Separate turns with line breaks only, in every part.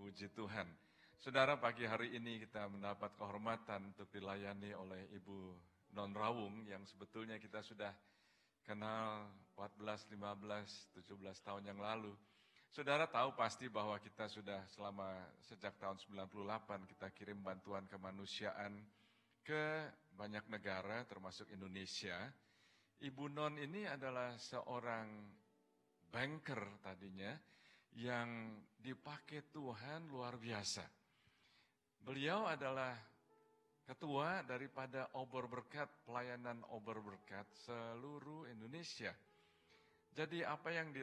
Puji Tuhan. Saudara, pagi hari ini kita mendapat kehormatan untuk dilayani oleh Ibu Non Rawung yang sebetulnya kita sudah kenal 14, 15, 17 tahun yang lalu. Saudara tahu pasti bahwa kita sudah sejak tahun 98 kita kirim bantuan kemanusiaan ke banyak negara termasuk Indonesia. Ibu Non ini adalah seorang banker tadinya yang dipakai Tuhan luar biasa. Beliau adalah ketua daripada Obor Berkat, pelayanan Obor Berkat seluruh Indonesia. Jadi apa yang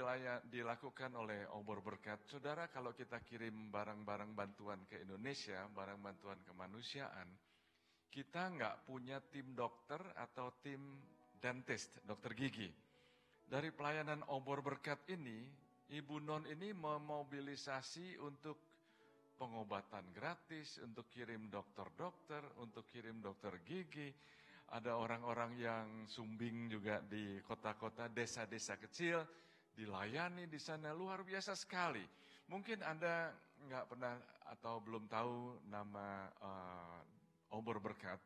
dilakukan oleh Obor Berkat, saudara, kalau kita kirim barang-barang bantuan ke Indonesia, barang bantuan kemanusiaan, kita nggak punya tim dokter atau tim dentist, dokter gigi. Dari pelayanan Obor Berkat ini, Ibu Non ini memobilisasi untuk pengobatan gratis, untuk kirim dokter-dokter, untuk kirim dokter gigi. Ada orang-orang yang sumbing juga di kota-kota, desa-desa kecil, dilayani di sana, luar biasa sekali. Mungkin Anda nggak pernah atau belum tahu nama Obor Berkat.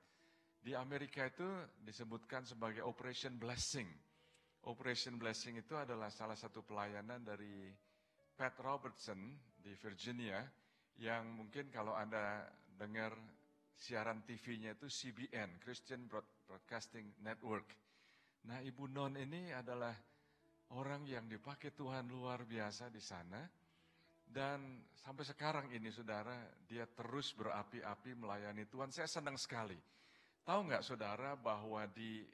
Di Amerika itu disebutkan sebagai Operation Blessing. Operation Blessing itu adalah salah satu pelayanan dari Pat Robertson di Virginia, yang mungkin kalau Anda dengar siaran TV-nya itu CBN, Christian Broadcasting Network. Nah, Ibu Non ini adalah orang yang dipakai Tuhan luar biasa di sana. Dan sampai sekarang ini, saudara, dia terus berapi-api melayani Tuhan. Saya senang sekali. Tahu nggak, saudara, bahwa di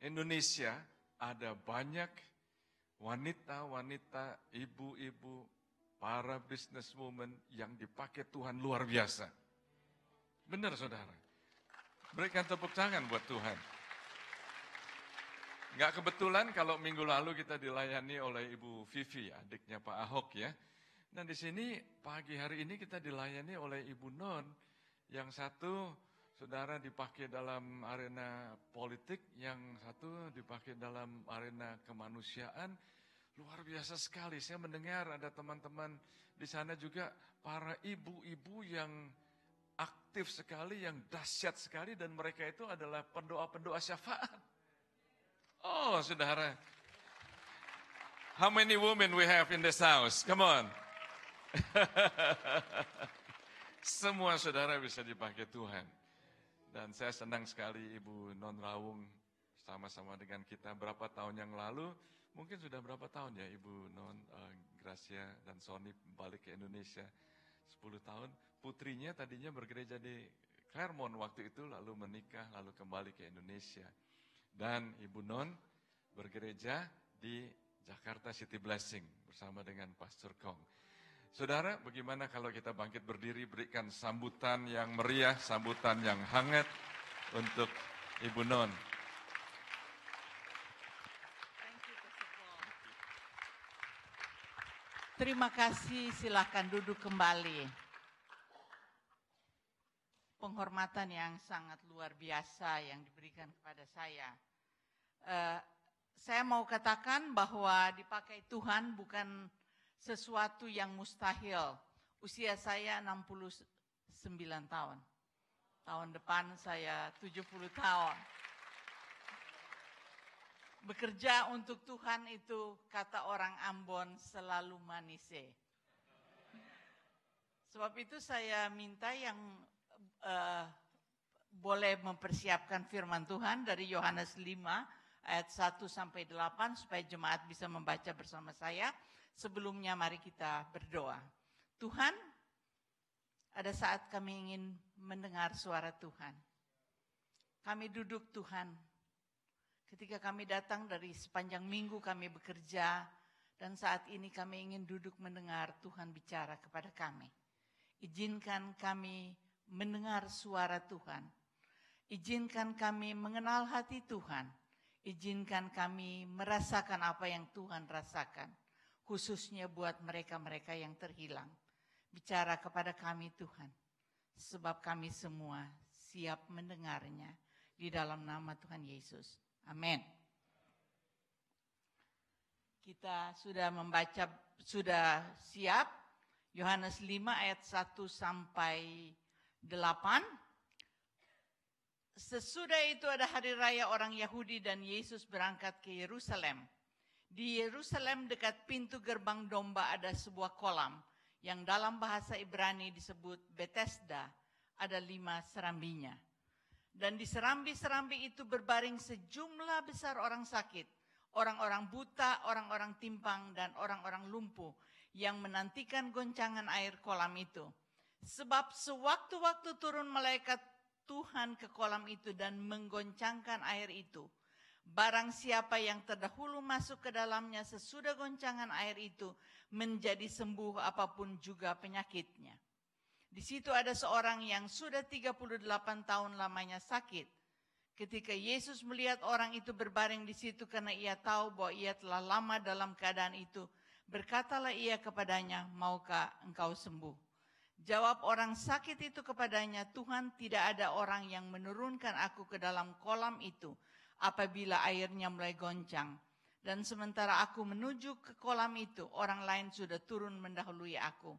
Indonesia ada banyak wanita-wanita, ibu-ibu, para businesswoman yang dipakai Tuhan luar biasa. Benar, saudara. Berikan tepuk tangan buat Tuhan. Nggak kebetulan kalau minggu lalu kita dilayani oleh Ibu Vivi, adiknya Pak Ahok ya. Dan di sini pagi hari ini kita dilayani oleh Ibu Non. Yang satu, saudara, dipakai dalam arena politik, yang satu dipakai dalam arena kemanusiaan. Luar biasa sekali, saya mendengar ada teman-teman di sana juga, para ibu-ibu yang aktif sekali, yang dahsyat sekali, dan mereka itu adalah pendoa-pendoa syafaat. Oh, saudara. How many women we have in this house? Come on. Semua saudara bisa dipakai Tuhan. Dan saya senang sekali Ibu Non Rawung sama-sama dengan kita berapa tahun yang lalu. Mungkin sudah berapa tahun ya Ibu Non, Gracia dan Sony balik ke Indonesia? 10 tahun. Putrinya tadinya bergereja di Claremont waktu itu, lalu menikah, lalu kembali ke Indonesia. Dan Ibu Non bergereja di Jakarta City Blessing bersama dengan Pastor Kong. Saudara, bagaimana kalau kita bangkit berdiri, berikan sambutan yang meriah, sambutan yang hangat untuk Ibu Non.
Terima kasih, silakan duduk kembali. Penghormatan yang sangat luar biasa yang diberikan kepada saya. Saya mau katakan bahwa dipakai Tuhan bukan sesuatu yang mustahil. Usia saya 69 tahun. Tahun depan saya 70 tahun. Bekerja untuk Tuhan itu, kata orang Ambon, selalu manise. Sebab itu saya minta yang boleh mempersiapkan firman Tuhan dari Yohanes 5 ayat 1 sampai 8 supaya jemaat bisa membaca bersama saya. Sebelumnya mari kita berdoa. Tuhan, ada saat kami ingin mendengar suara Tuhan. Kami duduk Tuhan. Ketika kami datang dari sepanjang minggu kami bekerja, dan saat ini kami ingin duduk mendengar Tuhan bicara kepada kami. Izinkan kami mendengar suara Tuhan. Izinkan kami mengenal hati Tuhan. Izinkan kami merasakan apa yang Tuhan rasakan. Khususnya buat mereka-mereka yang terhilang. Bicara kepada kami Tuhan. Sebab kami semua siap mendengarnya. Di dalam nama Tuhan Yesus. Amin. Kita sudah membaca, sudah siap. Yohanes 5 ayat 1 sampai 8. Sesudah itu ada hari raya orang Yahudi dan Yesus berangkat ke Yerusalem. Di Yerusalem dekat pintu gerbang domba ada sebuah kolam yang dalam bahasa Ibrani disebut Bethesda, ada 5 serambinya. Dan di serambi-serambi itu berbaring sejumlah besar orang sakit, orang-orang buta, orang-orang timpang, dan orang-orang lumpuh yang menantikan goncangan air kolam itu. Sebab sewaktu-waktu turun malaikat Tuhan ke kolam itu dan menggoncangkan air itu. Barang siapa yang terdahulu masuk ke dalamnya sesudah goncangan air itu menjadi sembuh apapun juga penyakitnya. Di situ ada seorang yang sudah 38 tahun lamanya sakit. Ketika Yesus melihat orang itu berbaring di situ karena ia tahu bahwa ia telah lama dalam keadaan itu, berkatalah ia kepadanya, "Maukah engkau sembuh?" Jawab orang sakit itu kepadanya, "Tuhan, tidak ada orang yang menurunkan aku ke dalam kolam itu apabila airnya mulai goncang. Dan sementara aku menuju ke kolam itu, orang lain sudah turun mendahului aku."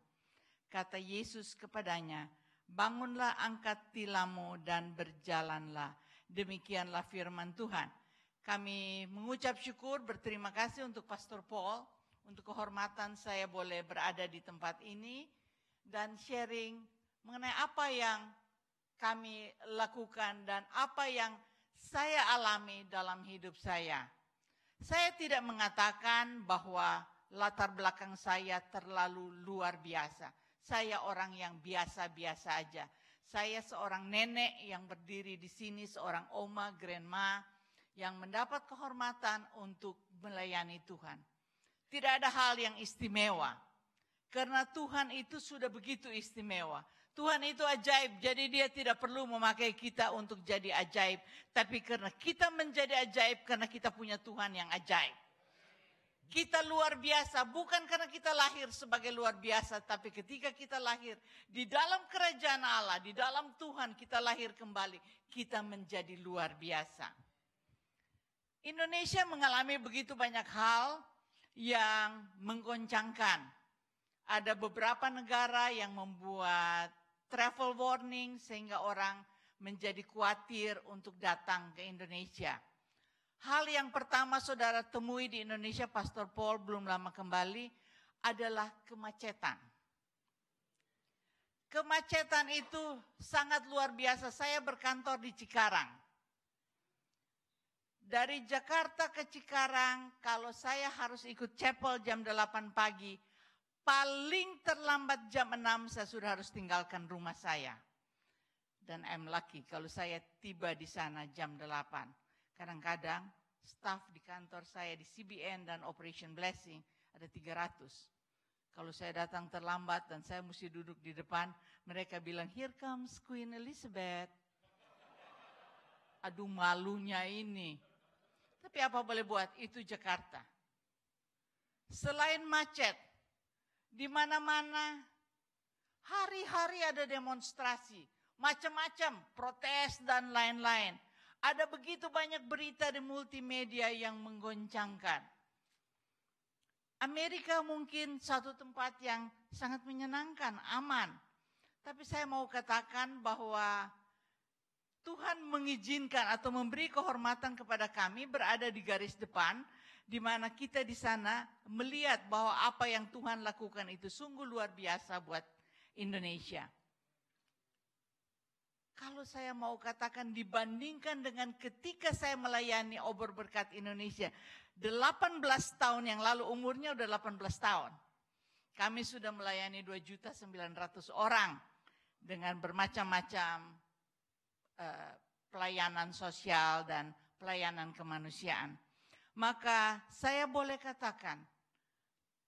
Kata Yesus kepadanya, "Bangunlah, angkat tilammu dan berjalanlah." Demikianlah firman Tuhan. Kami mengucap syukur, berterima kasih untuk Pastor Paul, untuk kehormatan saya boleh berada di tempat ini dan sharing mengenai apa yang kami lakukan dan apa yang saya alami dalam hidup saya. Saya tidak mengatakan bahwa latar belakang saya terlalu luar biasa. Saya orang yang biasa-biasa aja. Saya seorang nenek yang berdiri di sini, seorang oma, grandma, yang mendapat kehormatan untuk melayani Tuhan. Tidak ada hal yang istimewa. Karena Tuhan itu sudah begitu istimewa. Tuhan itu ajaib, jadi dia tidak perlu memakai kita untuk jadi ajaib. Tapi karena kita menjadi ajaib, karena kita punya Tuhan yang ajaib. Kita luar biasa, bukan karena kita lahir sebagai luar biasa, tapi ketika kita lahir di dalam kerajaan Allah, di dalam Tuhan kita lahir kembali, kita menjadi luar biasa. Indonesia mengalami begitu banyak hal yang menggoncangkan. Ada beberapa negara yang membuat travel warning sehingga orang menjadi khawatir untuk datang ke Indonesia. Hal yang pertama saudara temui di Indonesia, Pastor Paul belum lama kembali, adalah kemacetan. Kemacetan itu sangat luar biasa. Saya berkantor di Cikarang. Dari Jakarta ke Cikarang, kalau saya harus ikut chapel jam 8 pagi, paling terlambat jam 6 saya sudah harus tinggalkan rumah saya. Dan I'm lucky kalau saya tiba di sana jam 8. Kadang-kadang staf di kantor saya di CBN dan Operation Blessing ada 300. Kalau saya datang terlambat dan saya mesti duduk di depan, mereka bilang, "Here comes Queen Elizabeth." Aduh, malunya ini. Tapi apa boleh buat, itu Jakarta. Selain macet, di mana-mana hari-hari ada demonstrasi, macam-macam, protes dan lain-lain. Ada begitu banyak berita di multimedia yang menggoncangkan. Amerika mungkin satu tempat yang sangat menyenangkan, aman. Tapi saya mau katakan bahwa Tuhan mengizinkan atau memberi kehormatan kepada kami berada di garis depan, di mana kita di sana melihat bahwa apa yang Tuhan lakukan itu sungguh luar biasa buat Indonesia. Kalau saya mau katakan dibandingkan dengan ketika saya melayani Obor Berkat Indonesia 18 tahun yang lalu, umurnya udah 18 tahun. Kami sudah melayani 2.900.000 orang dengan bermacam-macam pelayanan sosial dan pelayanan kemanusiaan. Maka saya boleh katakan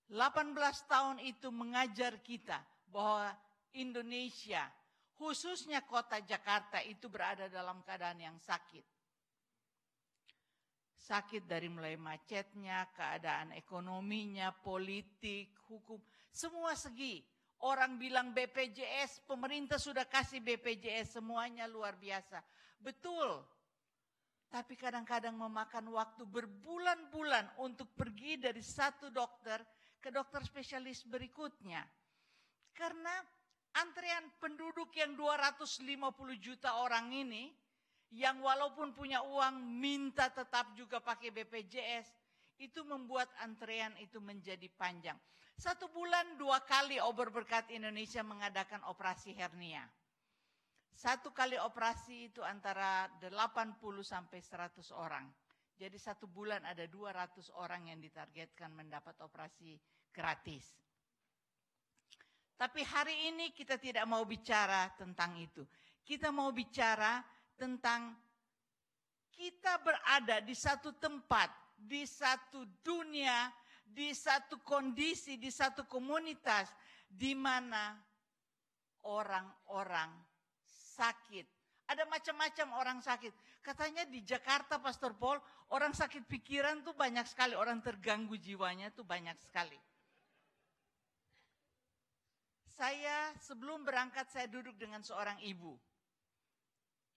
18 tahun itu mengajar kita bahwa Indonesia, khususnya kota Jakarta itu berada dalam keadaan yang sakit. Sakit dari mulai macetnya, keadaan ekonominya, politik, hukum, semua segi. Orang bilang BPJS, pemerintah sudah kasih BPJS, semuanya luar biasa. Betul. Tapi kadang-kadang memakan waktu berbulan-bulan untuk pergi dari satu dokter ke dokter spesialis berikutnya. Karena antrean penduduk yang 250 juta orang ini, yang walaupun punya uang minta tetap juga pakai BPJS, itu membuat antrean itu menjadi panjang. 1 bulan 2 kali Obor Berkat Indonesia mengadakan operasi hernia. 1 kali operasi itu antara 80 sampai 100 orang. Jadi 1 bulan ada 200 orang yang ditargetkan mendapat operasi gratis. Tapi hari ini kita tidak mau bicara tentang itu. Kita mau bicara tentang kita berada di satu tempat, di satu dunia, di satu kondisi, di satu komunitas, di mana orang-orang sakit. Ada macam-macam orang sakit. Katanya di Jakarta, Pastor Paul, orang sakit pikiran tuh banyak sekali. Orang terganggu jiwanya tuh banyak sekali. Saya sebelum berangkat saya duduk dengan seorang ibu.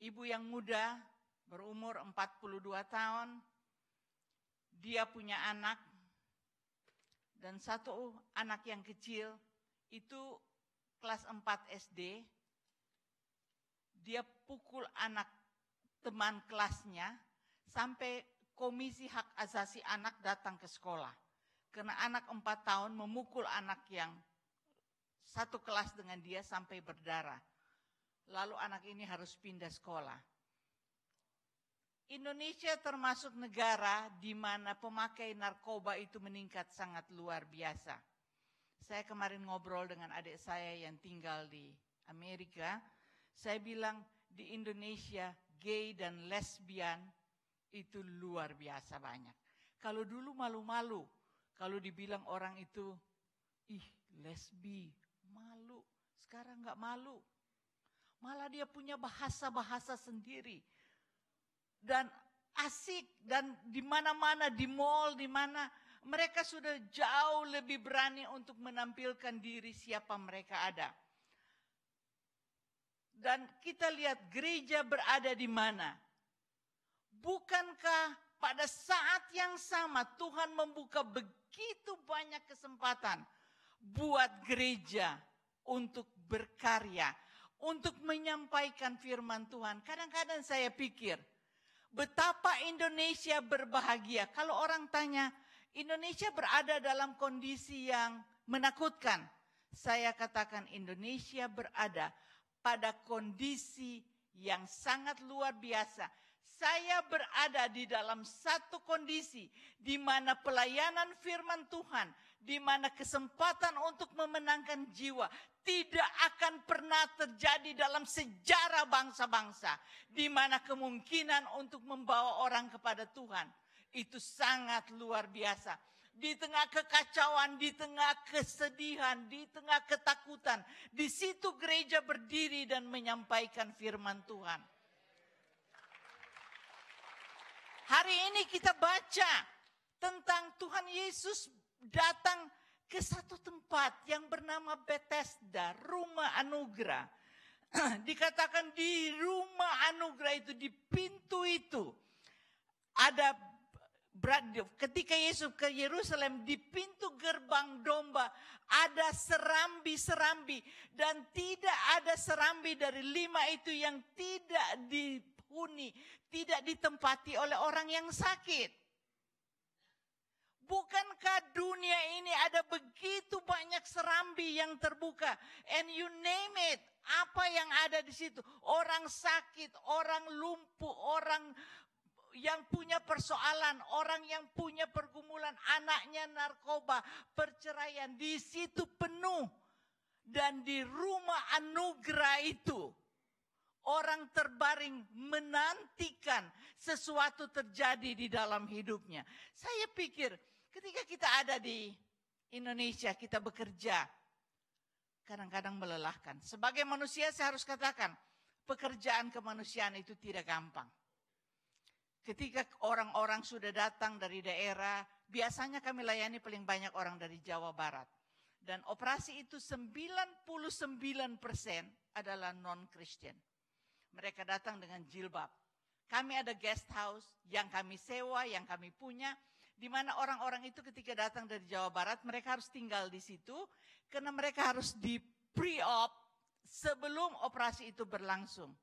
Ibu yang muda, berumur 42 tahun. Dia punya anak. Dan 1 anak yang kecil itu kelas 4 SD. Dia pukul anak teman kelasnya sampai Komisi Hak Asasi Anak datang ke sekolah. Karena anak 4 tahun memukul anak yang satu kelas dengan dia sampai berdarah. Lalu anak ini harus pindah sekolah. Indonesia termasuk negara di mana pemakai narkoba itu meningkat sangat luar biasa. Saya kemarin ngobrol dengan adik saya yang tinggal di Amerika. Saya bilang di Indonesia gay dan lesbian itu luar biasa banyak. Kalau dulu malu-malu, kalau dibilang orang itu, ih lesbi, malu. Sekarang enggak malu. Malah dia punya bahasa-bahasa sendiri. Dan asik, dan di mana-mana, di mall, di mana mereka sudah jauh lebih berani untuk menampilkan diri siapa mereka ada. Dan kita lihat gereja berada di mana. Bukankah pada saat yang sama Tuhan membuka begitu banyak kesempatan buat gereja untuk berkarya, untuk menyampaikan firman Tuhan. Kadang-kadang saya pikir, betapa Indonesia berbahagia. Kalau orang tanya, Indonesia berada dalam kondisi yang menakutkan. Saya katakan Indonesia berada pada kondisi yang sangat luar biasa. Saya berada di dalam satu kondisi di mana pelayanan firman Tuhan, di mana kesempatan untuk memenangkan jiwa tidak akan pernah terjadi dalam sejarah bangsa-bangsa, di mana kemungkinan untuk membawa orang kepada Tuhan itu sangat luar biasa. Di tengah kekacauan, di tengah kesedihan, di tengah ketakutan, di situ gereja berdiri dan menyampaikan firman Tuhan. Hari ini kita baca tentang Tuhan Yesus datang ke satu tempat yang bernama Bethesda, rumah anugerah. Dikatakan di rumah anugerah itu, di pintu itu, ada ketika Yesus ke Yerusalem, di pintu gerbang domba ada serambi-serambi. Dan tidak ada serambi dari 5 itu yang tidak dihuni, tidak ditempati oleh orang yang sakit. Bukankah dunia ini ada begitu banyak serambi yang terbuka? And you name it, apa yang ada di situ? Orang sakit, orang lumpuh, orang yang punya persoalan, orang yang punya pergumulan, anaknya narkoba, perceraian, di situ penuh. Dan di rumah anugerah itu, orang terbaring menantikan sesuatu terjadi di dalam hidupnya. Saya pikir ketika kita ada di Indonesia, kita bekerja, kadang-kadang melelahkan. Sebagai manusia saya harus katakan, pekerjaan kemanusiaan itu tidak gampang. Ketika orang-orang sudah datang dari daerah, biasanya kami layani paling banyak orang dari Jawa Barat. Dan operasi itu 99% adalah non-Christian. Mereka datang dengan jilbab. Kami ada guest house yang kami sewa, yang kami punya, di mana orang-orang itu ketika datang dari Jawa Barat, mereka harus tinggal di situ, karena mereka harus pre-op, sebelum operasi itu berlangsung.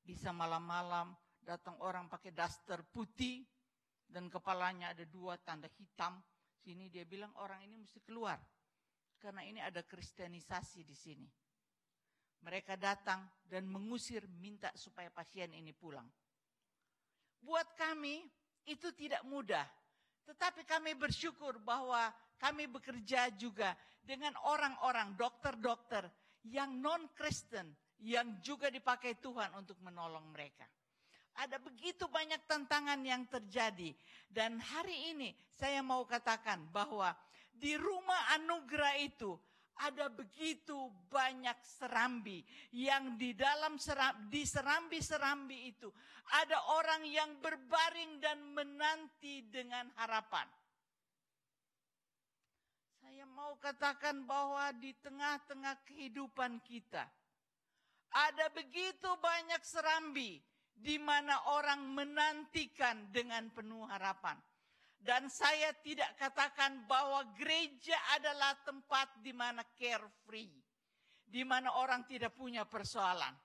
Bisa malam-malam datang orang pakai daster putih dan kepalanya ada 2 tanda hitam. Sini dia bilang orang ini mesti keluar. Karena ini ada kristenisasi di sini. Mereka datang dan mengusir, minta supaya pasien ini pulang. Buat kami itu tidak mudah. Tetapi kami bersyukur bahwa kami bekerja juga dengan orang-orang, dokter-dokter yang non-Kristen, yang juga dipakai Tuhan untuk menolong mereka. Ada begitu banyak tantangan yang terjadi. Dan hari ini saya mau katakan bahwa di rumah anugerah itu ada begitu banyak serambi. Yang di dalam di serambi-serambi itu ada orang yang berbaring dan menanti dengan harapan. Saya mau katakan bahwa di tengah-tengah kehidupan kita ada begitu banyak serambi di mana orang menantikan dengan penuh harapan. Dan saya tidak katakan bahwa gereja adalah tempat di mana carefree, di mana orang tidak punya persoalan.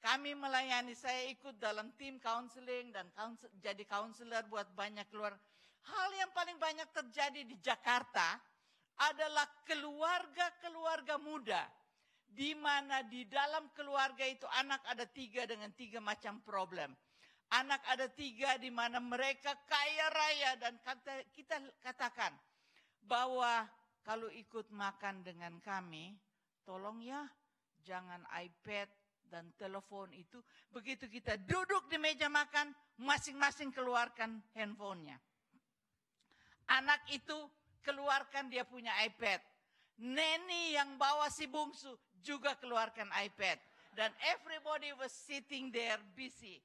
Kami melayani, saya ikut dalam tim counseling dan jadi counselor buat banyak keluarga. Hal yang paling banyak terjadi di Jakarta adalah keluarga-keluarga muda, di mana di dalam keluarga itu anak ada 3 dengan 3 macam problem. Anak ada 3 di mana mereka kaya raya dan kita katakan bahwa kalau ikut makan dengan kami, tolong ya jangan iPad dan telepon itu. Begitu kita duduk di meja makan, masing-masing keluarkan handphonenya. Anak itu keluarkan dia punya iPad. Neni yang bawa si bungsu juga keluarkan iPad. Dan everybody was sitting there busy.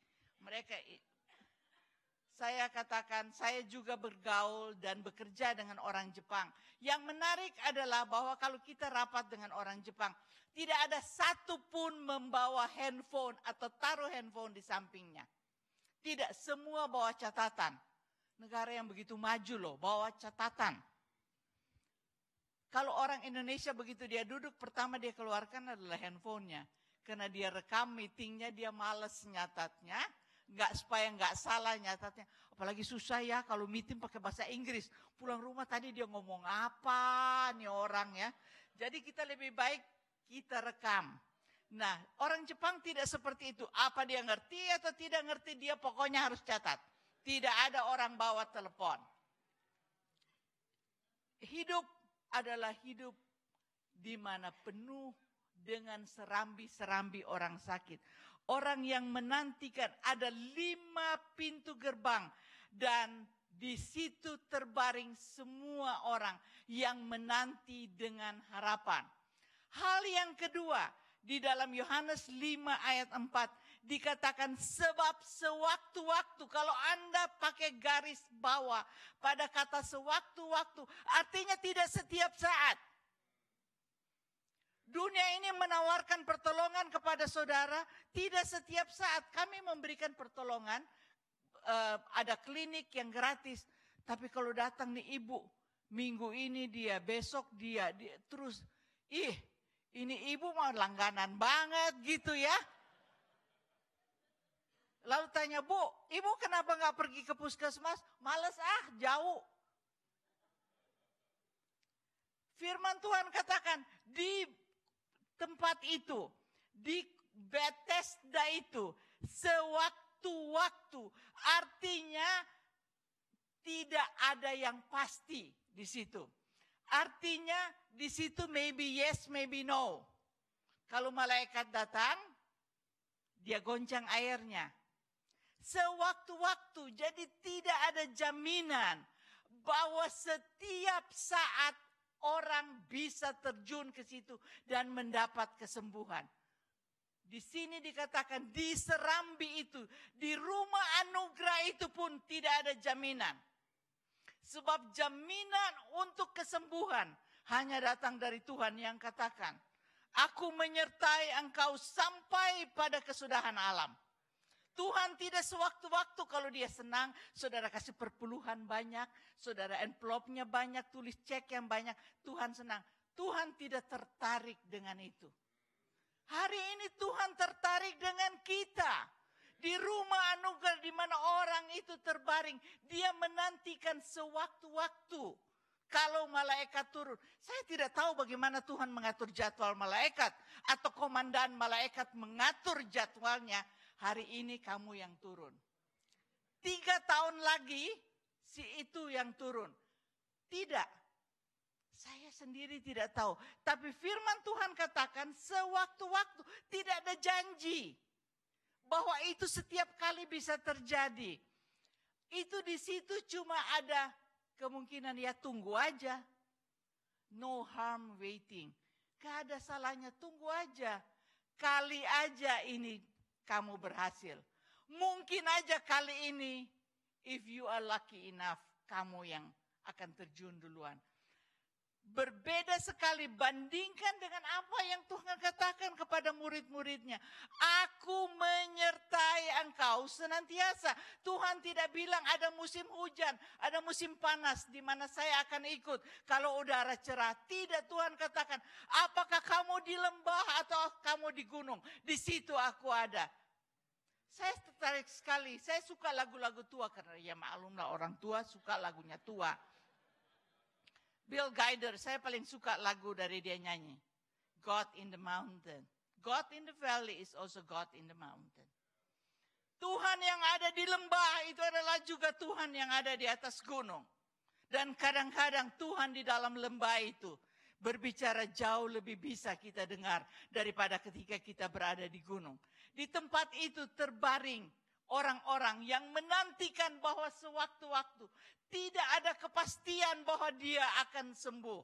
Saya katakan, saya juga bergaul dan bekerja dengan orang Jepang. Yang menarik adalah bahwa kalau kita rapat dengan orang Jepang, tidak ada satu pun membawa handphone atau taruh handphone di sampingnya. Tidak, semua bawa catatan. Negara yang begitu maju loh, bawa catatan. Kalau orang Indonesia begitu dia duduk, pertama dia keluarkan adalah handphonenya. Karena dia rekam meetingnya, dia males nyatatnya. Supaya nggak salah nyatatnya. Apalagi susah ya kalau meeting pakai bahasa Inggris. Pulang rumah tadi dia ngomong apa nih orang ya. Jadi kita lebih baik kita rekam. Nah, orang Jepang tidak seperti itu. Apa dia ngerti atau tidak ngerti, dia pokoknya harus catat. Tidak ada orang bawa telepon. Hidup adalah hidup di mana penuh dengan serambi-serambi orang sakit. Orang yang menantikan, ada 5 pintu gerbang. Dan di situ terbaring semua orang yang menanti dengan harapan. Hal yang kedua, di dalam Yohanes 5 ayat 4 dikatakan sebab sewaktu-waktu, kalau Anda pakai garis bawah pada kata sewaktu-waktu, artinya tidak setiap saat. Dunia ini menawarkan pertolongan kepada saudara, tidak setiap saat. Kami memberikan pertolongan, ada klinik yang gratis. Tapi kalau datang nih ibu, minggu ini dia, besok dia terus, ini ibu mau langganan banget gitu ya. Lalu tanya, Bu, ibu kenapa gak pergi ke puskesmas? Males jauh. Firman Tuhan katakan, di tempat itu, di Bethesda itu, sewaktu-waktu, artinya tidak ada yang pasti di situ. Artinya di situ maybe yes, maybe no. Kalau malaikat datang, dia goncang airnya. Sewaktu-waktu, jadi tidak ada jaminan bahwa setiap saat orang bisa terjun ke situ dan mendapat kesembuhan. Di sini dikatakan di serambi itu, di rumah anugerah itu pun tidak ada jaminan. Sebab jaminan untuk kesembuhan hanya datang dari Tuhan yang katakan, aku menyertai engkau sampai pada kesudahan alam. Tuhan tidak sewaktu-waktu kalau dia senang, saudara kasih perpuluhan banyak, saudara envelope-nya banyak, tulis cek yang banyak, Tuhan senang. Tuhan tidak tertarik dengan itu. Hari ini Tuhan tertarik dengan kita. Di rumah anugerah di mana orang itu terbaring, dia menantikan sewaktu-waktu kalau malaikat turun. Saya tidak tahu bagaimana Tuhan mengatur jadwal malaikat atau komandan malaikat mengatur jadwalnya. Hari ini kamu yang turun. 3 tahun lagi si itu yang turun. Tidak. Saya sendiri tidak tahu. Tapi firman Tuhan katakan sewaktu-waktu, tidak ada janji bahwa itu setiap kali bisa terjadi. Itu di situ cuma ada kemungkinan ya tunggu aja. No harm waiting. Gak ada salahnya, tunggu aja. Kali aja ini kamu berhasil. Mungkin aja kali ini, if you are lucky enough, kamu yang akan terjun duluan. Berbeda sekali, bandingkan dengan apa yang Tuhan katakan kepada murid-muridnya. Aku menyertai engkau senantiasa. Tuhan tidak bilang ada musim hujan, ada musim panas di mana saya akan ikut. Kalau udara cerah, tidak, Tuhan katakan, apakah kamu di lembah atau kamu di gunung? Di situ aku ada. Saya tertarik sekali, saya suka lagu-lagu tua karena ya maklumlah orang tua suka lagunya tua. Bill Guider, saya paling suka lagu dari dia nyanyi. God in the mountain. God in the valley is also God in the mountain. Tuhan yang ada di lembah itu adalah juga Tuhan yang ada di atas gunung. Dan kadang-kadang Tuhan di dalam lembah itu berbicara jauh lebih bisa kita dengar daripada ketika kita berada di gunung. Di tempat itu terbaring orang-orang yang menantikan bahwa sewaktu-waktu tidak ada kepastian bahwa dia akan sembuh.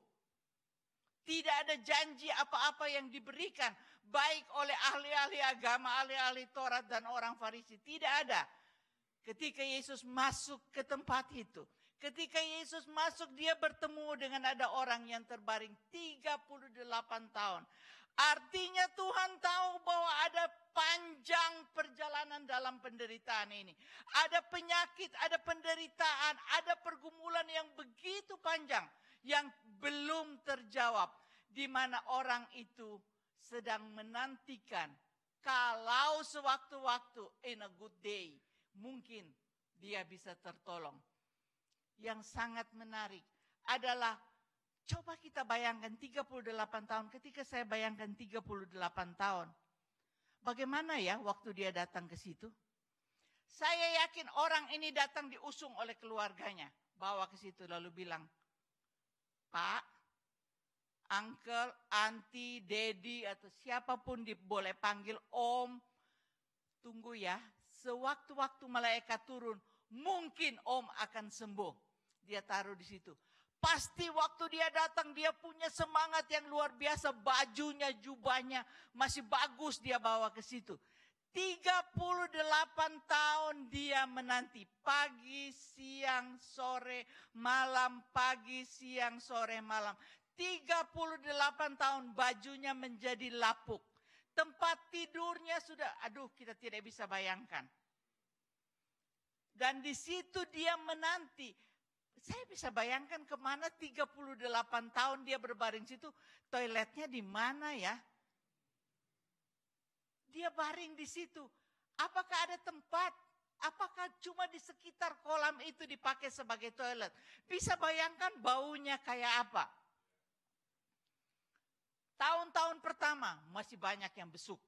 Tidak ada janji apa-apa yang diberikan baik oleh ahli-ahli agama, ahli-ahli Taurat dan orang Farisi. Tidak ada. Ketika Yesus masuk ke tempat itu, ketika Yesus masuk dia bertemu dengan ada orang yang terbaring 38 tahun. Artinya Tuhan tahu bahwa ada panjang perjalanan dalam penderitaan ini. Ada penyakit, ada penderitaan, ada pergumulan yang begitu panjang yang belum terjawab. Di mana orang itu sedang menantikan kalau sewaktu-waktu in a good day mungkin dia bisa tertolong. Yang sangat menarik adalah coba kita bayangkan 38 tahun, ketika saya bayangkan 38 tahun. Bagaimana ya waktu dia datang ke situ? Saya yakin orang ini datang diusung oleh keluarganya. Bawa ke situ lalu bilang, Pak, Uncle, Auntie, Daddy atau siapapun boleh panggil Om. Tunggu ya, sewaktu-waktu malaikat turun, mungkin Om akan sembuh. Dia taruh di situ. Pasti waktu dia datang dia punya semangat yang luar biasa. Bajunya, jubahnya masih bagus dia bawa ke situ. 38 tahun dia menanti. Pagi, siang, sore, malam. Pagi, siang, sore, malam. 38 tahun bajunya menjadi lapuk. Tempat tidurnya sudah, aduh kita tidak bisa bayangkan. Dan di situ dia menanti. Saya bisa bayangkan kemana 38 tahun dia berbaring situ. Toiletnya di mana ya? Dia baring di situ. Apakah ada tempat? Apakah cuma di sekitar kolam itu dipakai sebagai toilet? Bisa bayangkan baunya kayak apa? Tahun-tahun pertama masih banyak yang besuk.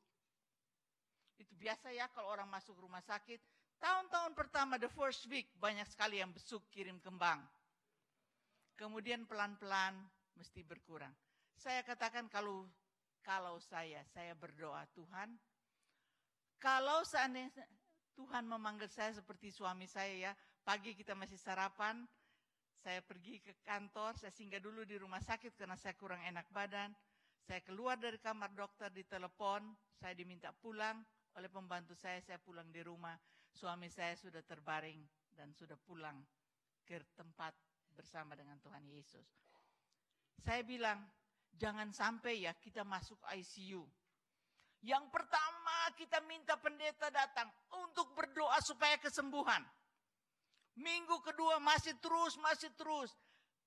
Itu biasa ya kalau orang masuk rumah sakit. Tahun-tahun pertama, the first week, banyak sekali yang besuk kirim kembang. Kemudian pelan-pelan mesti berkurang. Saya katakan kalau saya berdoa, Tuhan, kalau seandainya Tuhan memanggil saya seperti suami saya ya, pagi kita masih sarapan, saya pergi ke kantor, saya singgah dulu di rumah sakit karena saya kurang enak badan. Saya keluar dari kamar dokter, ditelepon, saya diminta pulang oleh pembantu saya pulang di rumah. Suami saya sudah terbaring dan sudah pulang ke tempat bersama dengan Tuhan Yesus. Saya bilang, jangan sampai ya kita masuk ICU. Yang pertama kita minta pendeta datang untuk berdoa supaya kesembuhan. Minggu kedua masih terus.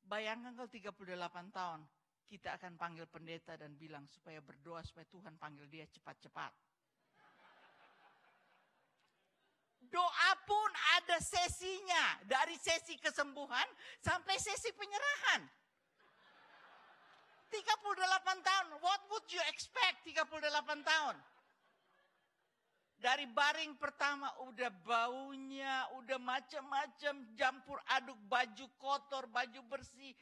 Bayangkan kalau 38 tahun. kita akan panggil pendeta dan bilang supaya berdoa supaya Tuhan panggil dia cepat-cepat. Doa pun ada sesinya, dari sesi kesembuhan sampai sesi penyerahan. 38 tahun, what would you expect 38 tahun? Dari baring pertama udah baunya, udah macam-macam, campur aduk baju kotor, baju bersih,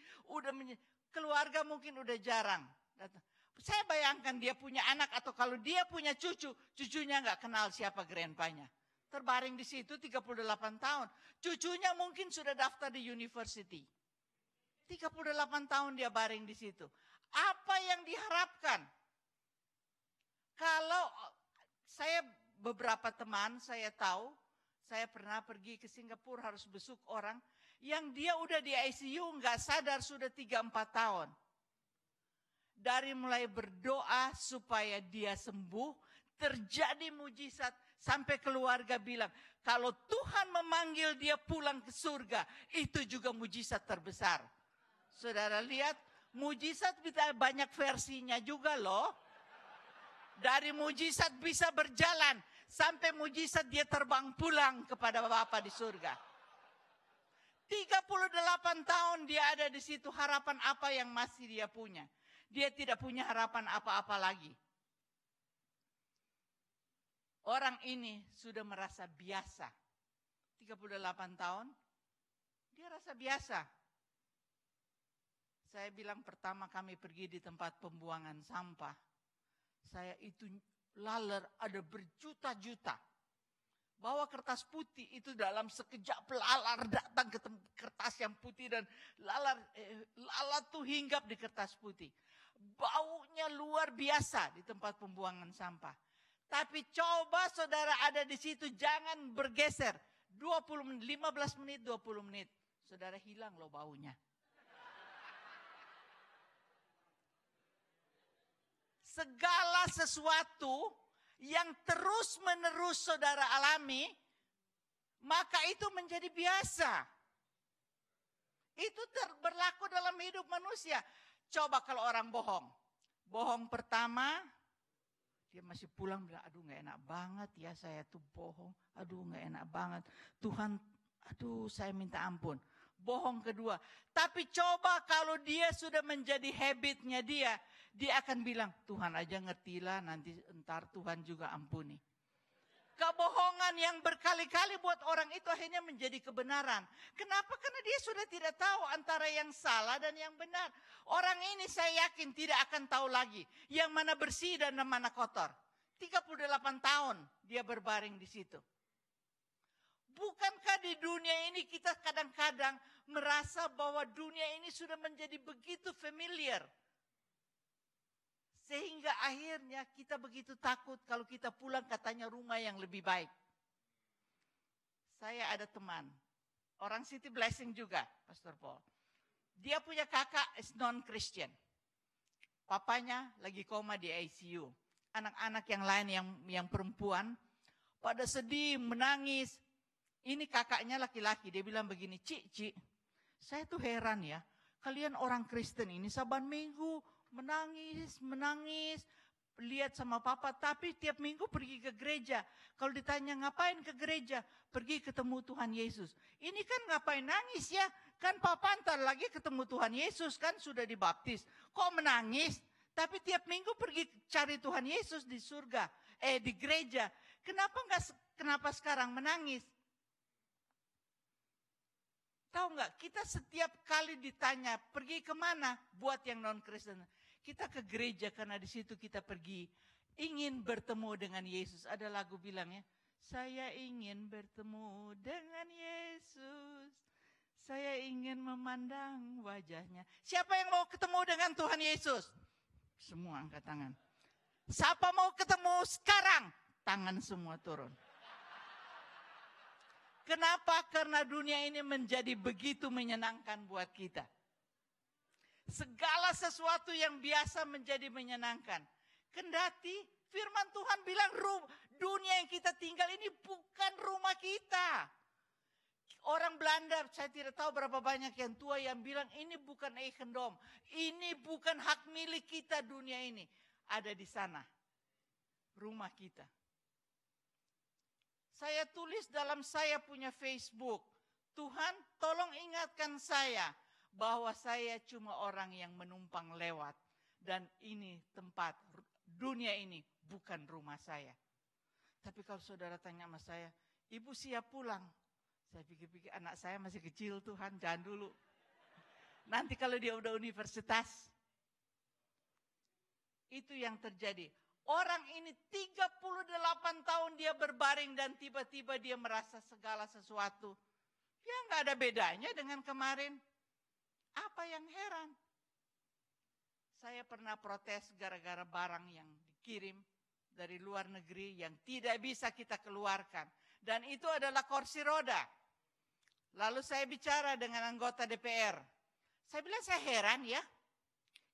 keluarga mungkin udah jarang datang. Saya bayangkan dia punya anak atau kalau dia punya cucu, cucunya nggak kenal siapa grandpa-nya. Terbaring di situ 38 tahun. Cucunya mungkin sudah daftar di university. 38 tahun dia baring di situ. Apa yang diharapkan? Kalau saya beberapa teman, saya tahu, saya pernah pergi ke Singapura harus besuk orang yang dia udah di ICU nggak sadar sudah 3-4 tahun. Dari mulai berdoa supaya dia sembuh, terjadi mujizat sampai keluarga bilang, kalau Tuhan memanggil dia pulang ke surga, itu juga mujizat terbesar. Saudara lihat, mujizat bisa banyak versinya juga loh. Dari mujizat bisa berjalan, sampai mujizat dia terbang pulang kepada Bapa di surga. 38 tahun dia ada di situ, harapan apa yang masih dia punya? Dia tidak punya harapan apa-apa lagi. Orang ini sudah merasa biasa. 38 tahun, dia rasa biasa. Saya bilang pertama kami pergi di tempat pembuangan sampah. Saya itu laler ada berjuta-juta. Bawa kertas putih itu dalam sekejap lalar datang ke kertas yang putih dan lalat tuh hinggap di kertas putih. Baunya luar biasa di tempat pembuangan sampah. Tapi coba saudara ada di situ, jangan bergeser. 20 menit, 15 menit, 20 menit. Saudara hilang loh baunya. Segala sesuatu yang terus-menerus saudara alami, maka itu menjadi biasa. Itu berlaku dalam hidup manusia. Coba kalau orang bohong. Bohong pertama, dia masih pulang bilang, aduh gak enak banget ya saya tuh bohong. Aduh gak enak banget. Tuhan, aduh saya minta ampun. Bohong kedua. Tapi coba kalau dia sudah menjadi habitnya dia akan bilang, Tuhan aja ngertilah nanti entar Tuhan juga ampuni. Kebohongan yang berkali-kali buat orang itu akhirnya menjadi kebenaran. Kenapa? Karena dia sudah tidak tahu antara yang salah dan yang benar. Orang ini saya yakin tidak akan tahu lagi yang mana bersih dan yang mana kotor. 38 tahun dia berbaring di situ. Bukankah di dunia ini kita kadang-kadang merasa bahwa dunia ini sudah menjadi begitu familiar. Sehingga akhirnya kita begitu takut kalau kita pulang katanya rumah yang lebih baik. Saya ada teman, orang City Blessing juga, Pastor Paul. Dia punya kakak non-Christian. Papanya lagi koma di ICU. Anak-anak yang lain yang perempuan pada sedih, menangis. Ini kakaknya laki-laki, dia bilang begini, Cik, saya tuh heran ya. Kalian orang Kristen ini saban minggu menangis, lihat sama papa, tapi tiap minggu pergi ke gereja. Kalau ditanya ngapain ke gereja, pergi ketemu Tuhan Yesus. Ini kan ngapain nangis ya? Kan papa ntar lagi ketemu Tuhan Yesus, kan sudah dibaptis. Kok menangis? Tapi tiap minggu pergi cari Tuhan Yesus di surga, di gereja. Kenapa sekarang menangis? Tahu nggak? Kita setiap kali ditanya pergi kemana, buat yang non Kristen, kita ke gereja karena di situ kita pergi ingin bertemu dengan Yesus. Ada lagu bilangnya, saya ingin bertemu dengan Yesus, saya ingin memandang wajahnya. Siapa yang mau ketemu dengan Tuhan Yesus? Semua angkat tangan. Siapa mau ketemu sekarang? Tangan semua turun. Kenapa? Karena dunia ini menjadi begitu menyenangkan buat kita. Segala sesuatu yang biasa menjadi menyenangkan. Kendati firman Tuhan bilang dunia yang kita tinggal ini bukan rumah kita. Orang Belanda, saya tidak tahu berapa banyak yang tua yang bilang ini bukan eigendom, ini bukan hak milik kita dunia ini. Ada di sana, rumah kita. Saya tulis dalam saya punya Facebook, Tuhan tolong ingatkan saya bahwa saya cuma orang yang menumpang lewat. Dan ini tempat, dunia ini bukan rumah saya. Tapi kalau saudara tanya sama saya, ibu siap pulang? Saya pikir-pikir anak saya masih kecil Tuhan, jangan dulu. Nanti kalau dia udah universitas. Itu yang terjadi. Orang ini 38 tahun dia berbaring dan tiba-tiba dia merasa segala sesuatu. Ya nggak ada bedanya dengan kemarin. Apa yang heran? Saya pernah protes gara-gara barang yang dikirim dari luar negeri yang tidak bisa kita keluarkan. Dan itu adalah kursi roda. Lalu saya bicara dengan anggota DPR. Saya bilang saya heran ya.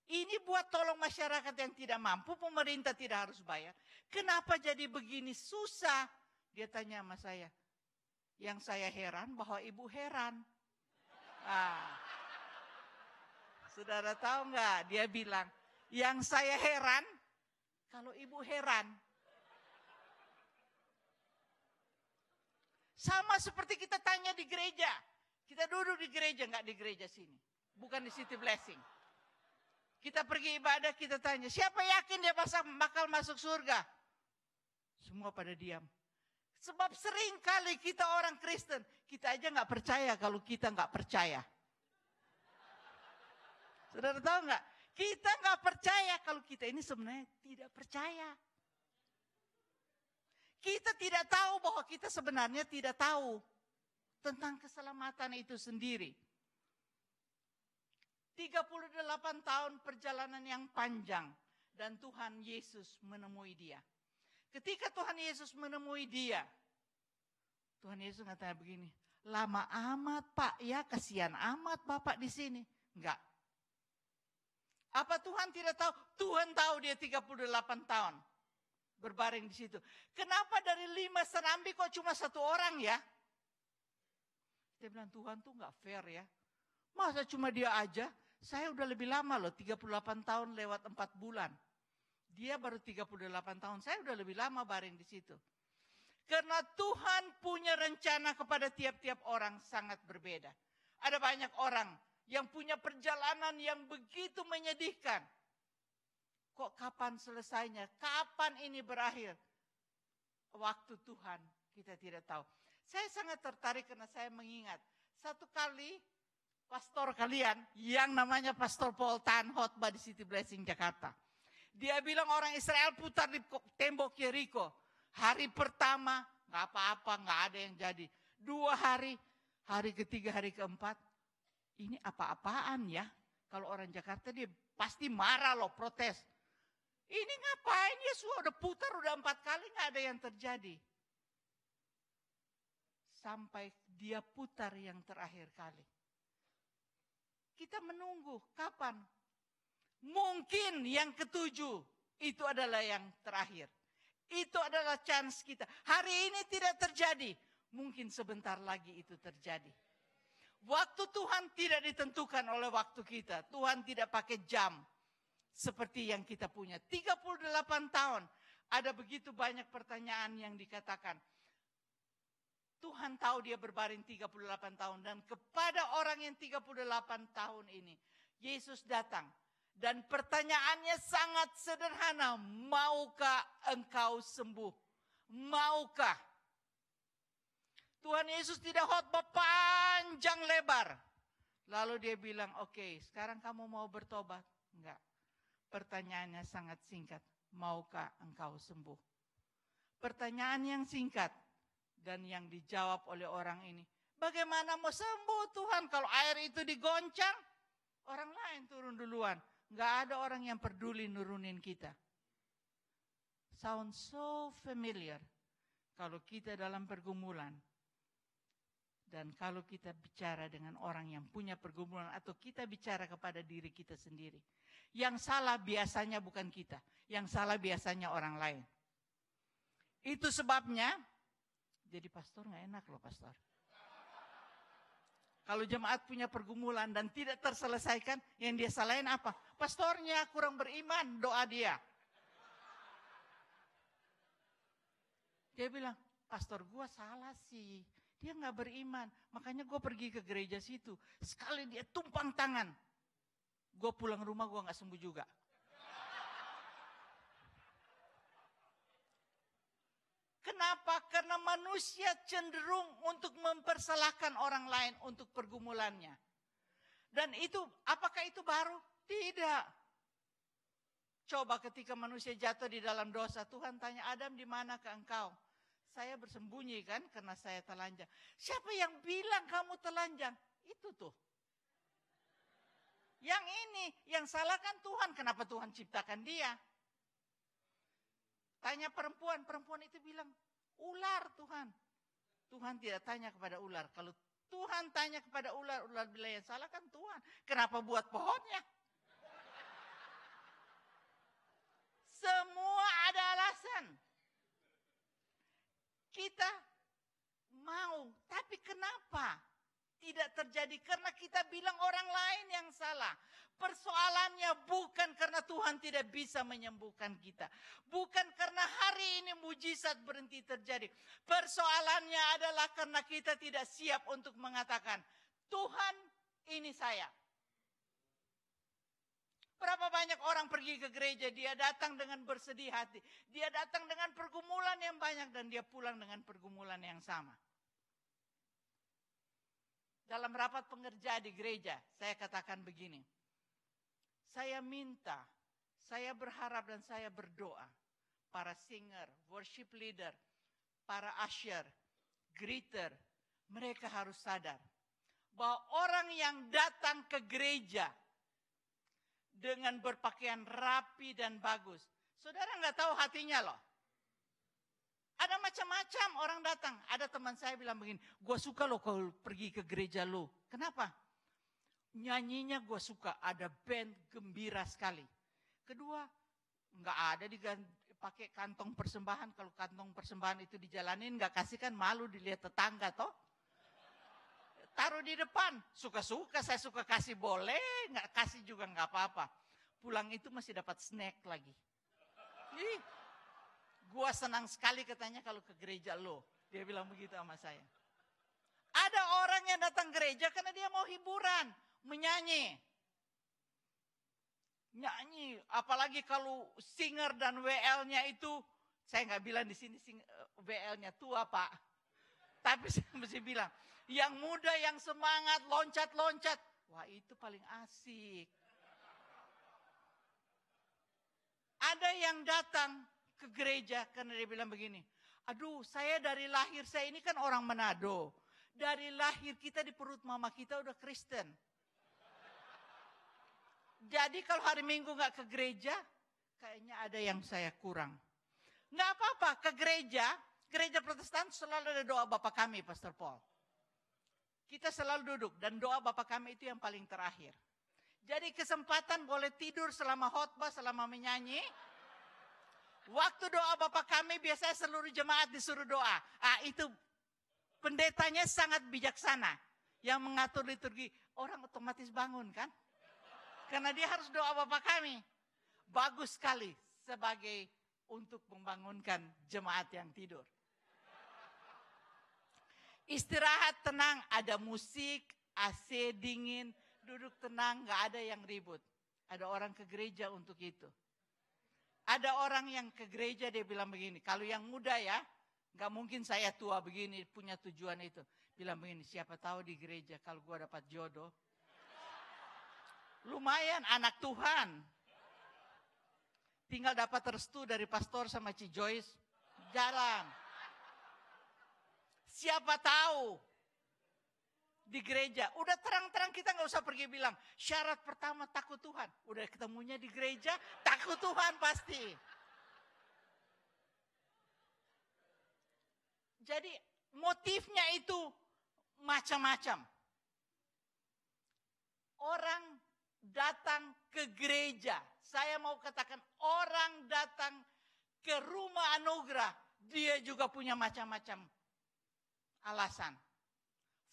Ini buat tolong masyarakat yang tidak mampu, pemerintah tidak harus bayar. Kenapa jadi begini susah? Dia tanya sama saya. Yang saya heran bahwa ibu heran. Saudara tahu nggak? Dia bilang, yang saya heran kalau ibu heran. Sama seperti kita tanya di gereja. Kita duduk di gereja, nggak di gereja sini. Bukan di City Blessing. Kita pergi ibadah, kita tanya, siapa yakin dia bakal masuk surga? Semua pada diam. Sebab sering kali kita orang Kristen, kita aja nggak percaya kalau kita nggak percaya. Saudara tahu nggak? Kita nggak percaya kalau kita ini sebenarnya tidak percaya. Kita tidak tahu bahwa kita sebenarnya tidak tahu tentang keselamatan itu sendiri. 38 tahun perjalanan yang panjang dan Tuhan Yesus menemui dia. Ketika Tuhan Yesus menemui dia, Tuhan Yesus katanya begini, lama amat Pak ya, kasihan amat Bapak di sini. Enggak. Apa Tuhan tidak tahu? Tuhan tahu dia 38 tahun berbaring di situ. Kenapa dari 5 serambi kok cuma 1 orang ya? Dia bilang Tuhan tuh enggak fair ya. Masa cuma dia aja? Saya udah lebih lama loh, 38 tahun lewat 4 bulan. Dia baru 38 tahun, saya udah lebih lama baring di situ. Karena Tuhan punya rencana kepada tiap-tiap orang sangat berbeda. Ada banyak orang yang punya perjalanan yang begitu menyedihkan. Kok kapan selesainya? Kapan ini berakhir? Waktu Tuhan kita tidak tahu. Saya sangat tertarik karena saya mengingat. Satu kali pastor kalian yang namanya Pastor Paul Tan khotbah di City Blessing Jakarta. Dia bilang orang Israel putar di tembok Yeriko. Hari pertama gak apa-apa, gak ada yang jadi. 2 hari, hari ketiga, hari keempat. Ini apa-apaan ya? Kalau orang Jakarta dia pasti marah loh, protes. Ini ngapain ya, udah putar udah 4 kali gak ada yang terjadi. Sampai dia putar yang terakhir kali. Kita menunggu kapan? Mungkin yang ke-7 itu adalah yang terakhir. Itu adalah chance kita. Hari ini tidak terjadi. Mungkin sebentar lagi itu terjadi. Waktu Tuhan tidak ditentukan oleh waktu kita. Tuhan tidak pakai jam seperti yang kita punya. 38 tahun. Ada begitu banyak pertanyaan yang dikatakan. Tuhan tahu dia berbaring 38 tahun. Dan kepada orang yang 38 tahun ini, Yesus datang. Dan pertanyaannya sangat sederhana. Maukah engkau sembuh? Maukah? Tuhan Yesus tidak khotbah panjang lebar. Lalu dia bilang, oke, sekarang kamu mau bertobat? Enggak. Pertanyaannya sangat singkat. Maukah engkau sembuh? Pertanyaan yang singkat. Dan yang dijawab oleh orang ini. Bagaimana mau sembuh Tuhan? Kalau air itu digoncang, orang lain turun duluan. Enggak ada orang yang peduli nurunin kita. Sound so familiar. Kalau kita dalam pergumulan. Dan kalau kita bicara dengan orang yang punya pergumulan. Atau kita bicara kepada diri kita sendiri. Yang salah biasanya bukan kita. Yang salah biasanya orang lain. Itu sebabnya. Jadi pastor gak enak loh pastor. Kalau jemaat punya pergumulan dan tidak terselesaikan, yang dia salahin apa? Pastornya kurang beriman, doa dia. Dia bilang, pastor gua salah sih. Dia nggak beriman, makanya gue pergi ke gereja situ. Sekali dia tumpang tangan, gue pulang rumah gue nggak sembuh juga. Kenapa? Karena manusia cenderung untuk mempersalahkan orang lain untuk pergumulannya. Dan itu, apakah itu baru? Tidak. Coba ketika manusia jatuh di dalam dosa, Tuhan tanya, Adam, di manakah engkau? Saya bersembunyi kan karena saya telanjang. Siapa yang bilang kamu telanjang? Itu tuh. Yang ini, yang salah kan Tuhan. Kenapa Tuhan ciptakan dia? Tanya perempuan, perempuan itu bilang, ular Tuhan. Tuhan tidak tanya kepada ular. Kalau Tuhan tanya kepada ular, ular bilang yang salah kan Tuhan. Kenapa buat pohonnya? Semua ada alasan. Kita mau, tapi kenapa tidak terjadi? Karena kita bilang orang lain yang salah. Persoalannya bukan karena Tuhan tidak bisa menyembuhkan kita. Bukan karena hari ini mujizat berhenti terjadi. Persoalannya adalah karena kita tidak siap untuk mengatakan, Tuhan ini saya. Berapa banyak orang pergi ke gereja, dia datang dengan bersedih hati. Dia datang dengan pergumulan yang banyak dan dia pulang dengan pergumulan yang sama. Dalam rapat pengerja di gereja, saya katakan begini. Saya minta, saya berharap dan saya berdoa. Para singer, worship leader, para usher, greeter, mereka harus sadar bahwa orang yang datang ke gereja dengan berpakaian rapi dan bagus. Saudara nggak tahu hatinya loh. Ada macam-macam orang datang. Ada teman saya bilang begini, gue suka loh kalau pergi ke gereja lo. Kenapa? Nyanyinya gue suka, ada band gembira sekali. Kedua, nggak ada pakai kantong persembahan. Kalau kantong persembahan itu dijalanin nggak kasih kan malu dilihat tetangga toh. Taruh di depan, suka-suka, saya suka kasih boleh, nggak kasih juga nggak apa-apa. Pulang itu masih dapat snack lagi. Ih, gua senang sekali katanya kalau ke gereja lo. Dia bilang begitu sama saya. Ada orang yang datang gereja karena dia mau hiburan, menyanyi. Nyanyi, apalagi kalau singer dan WL-nya itu, saya nggak bilang di sini WL-nya tua Pak. Tapi saya mesti bilang, yang muda, yang semangat, loncat-loncat. Wah itu paling asik. Ada yang datang ke gereja karena dia bilang begini. Aduh saya dari lahir, saya ini kan orang Manado. Dari lahir kita di perut mama kita udah Kristen. Jadi kalau hari Minggu gak ke gereja, kayaknya ada yang saya kurang. Gak apa-apa, ke gereja Protestan selalu ada doa Bapa Kami, Pastor Paul. Kita selalu duduk dan doa Bapa Kami itu yang paling terakhir. Jadi kesempatan boleh tidur selama khotbah, selama menyanyi. Waktu doa Bapa Kami biasanya seluruh jemaat disuruh doa. Itu pendetanya sangat bijaksana. Yang mengatur liturgi, orang otomatis bangun kan? Karena dia harus doa Bapa Kami. Bagus sekali sebagai untuk membangunkan jemaat yang tidur. Istirahat tenang, ada musik, AC dingin, duduk tenang, gak ada yang ribut. Ada orang ke gereja untuk itu. Ada orang yang ke gereja dia bilang begini, kalau yang muda ya, gak mungkin saya tua begini punya tujuan itu. Bilang begini, siapa tahu di gereja kalau gua dapat jodoh. Lumayan anak Tuhan. Tinggal dapat restu dari pastor sama Ci Joyce, jalan. Siapa tahu di gereja, udah terang-terang kita gak usah pergi bilang, syarat pertama takut Tuhan. Udah ketemunya di gereja, takut Tuhan pasti. Jadi motifnya itu macam-macam. Orang datang ke gereja, saya mau katakan orang datang ke rumah anugerah, dia juga punya macam-macam alasan.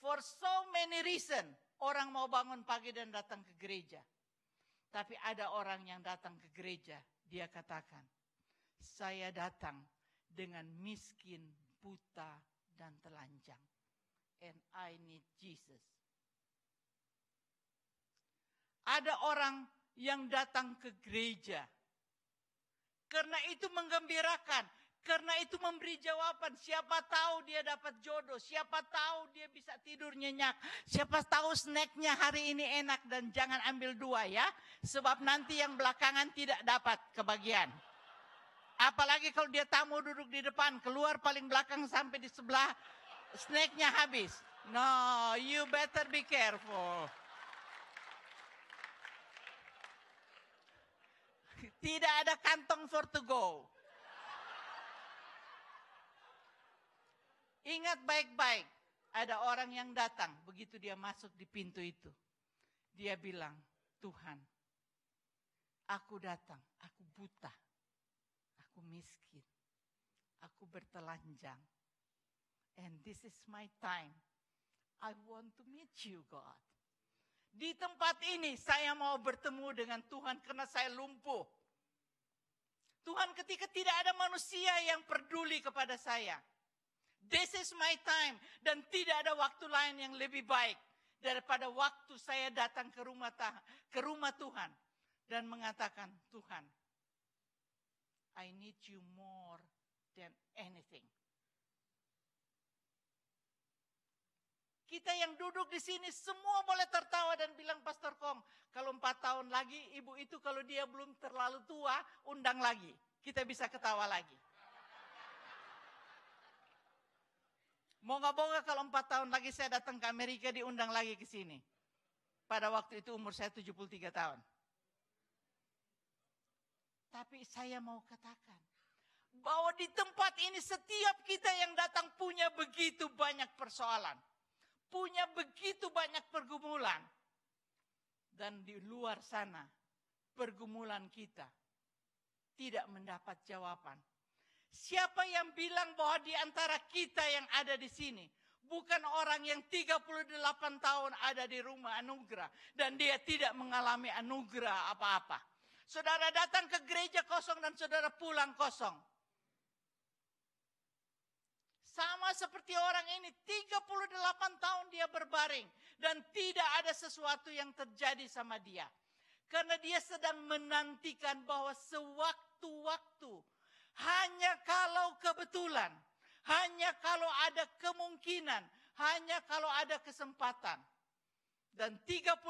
For so many reason, orang mau bangun pagi dan datang ke gereja. Tapi ada orang yang datang ke gereja, dia katakan, saya datang dengan miskin, buta, dan telanjang. And I need Jesus. Ada orang yang datang ke gereja. Karena itu menggembirakan. Karena itu memberi jawaban. Siapa tahu dia dapat jodoh. Siapa tahu dia bisa tidur nyenyak. Siapa tahu snacknya hari ini enak dan jangan ambil 2 ya. Sebab nanti yang belakangan tidak dapat kebagian. Apalagi kalau dia tamu duduk di depan. Keluar paling belakang sampai di sebelah. Snacknya habis. No, you better be careful. Tidak ada kantong for to go. Ingat baik-baik, ada orang yang datang, begitu dia masuk di pintu itu. Dia bilang, Tuhan, aku datang, aku buta, aku miskin, aku bertelanjang. And this is my time. I want to meet you, God. Di tempat ini saya mau bertemu dengan Tuhan karena saya lumpuh. Tuhan, ketika tidak ada manusia yang peduli kepada saya. This is my time. Dan tidak ada waktu lain yang lebih baik daripada waktu saya datang ke rumah Tuhan. Dan mengatakan, Tuhan, I need you more than anything. Kita yang duduk di sini semua boleh tertawa dan bilang, Pastor Kong, kalau 4 tahun lagi, ibu itu kalau dia belum terlalu tua, undang lagi. Kita bisa ketawa lagi. Moga-moga kalau 4 tahun lagi saya datang ke Amerika, diundang lagi ke sini. Pada waktu itu umur saya 73 tahun. Tapi saya mau katakan, bahwa di tempat ini setiap kita yang datang punya begitu banyak persoalan. Punya begitu banyak pergumulan. Dan di luar sana, pergumulan kita tidak mendapat jawaban. Siapa yang bilang bahwa di antara kita yang ada di sini, bukan orang yang 38 tahun ada di rumah anugerah, dan dia tidak mengalami anugerah apa-apa. Saudara datang ke gereja kosong dan saudara pulang kosong. Sama seperti orang ini, 38 tahun dia berbaring. Dan tidak ada sesuatu yang terjadi sama dia. Karena dia sedang menantikan bahwa sewaktu-waktu, hanya kalau kebetulan, hanya kalau ada kemungkinan, hanya kalau ada kesempatan. Dan 38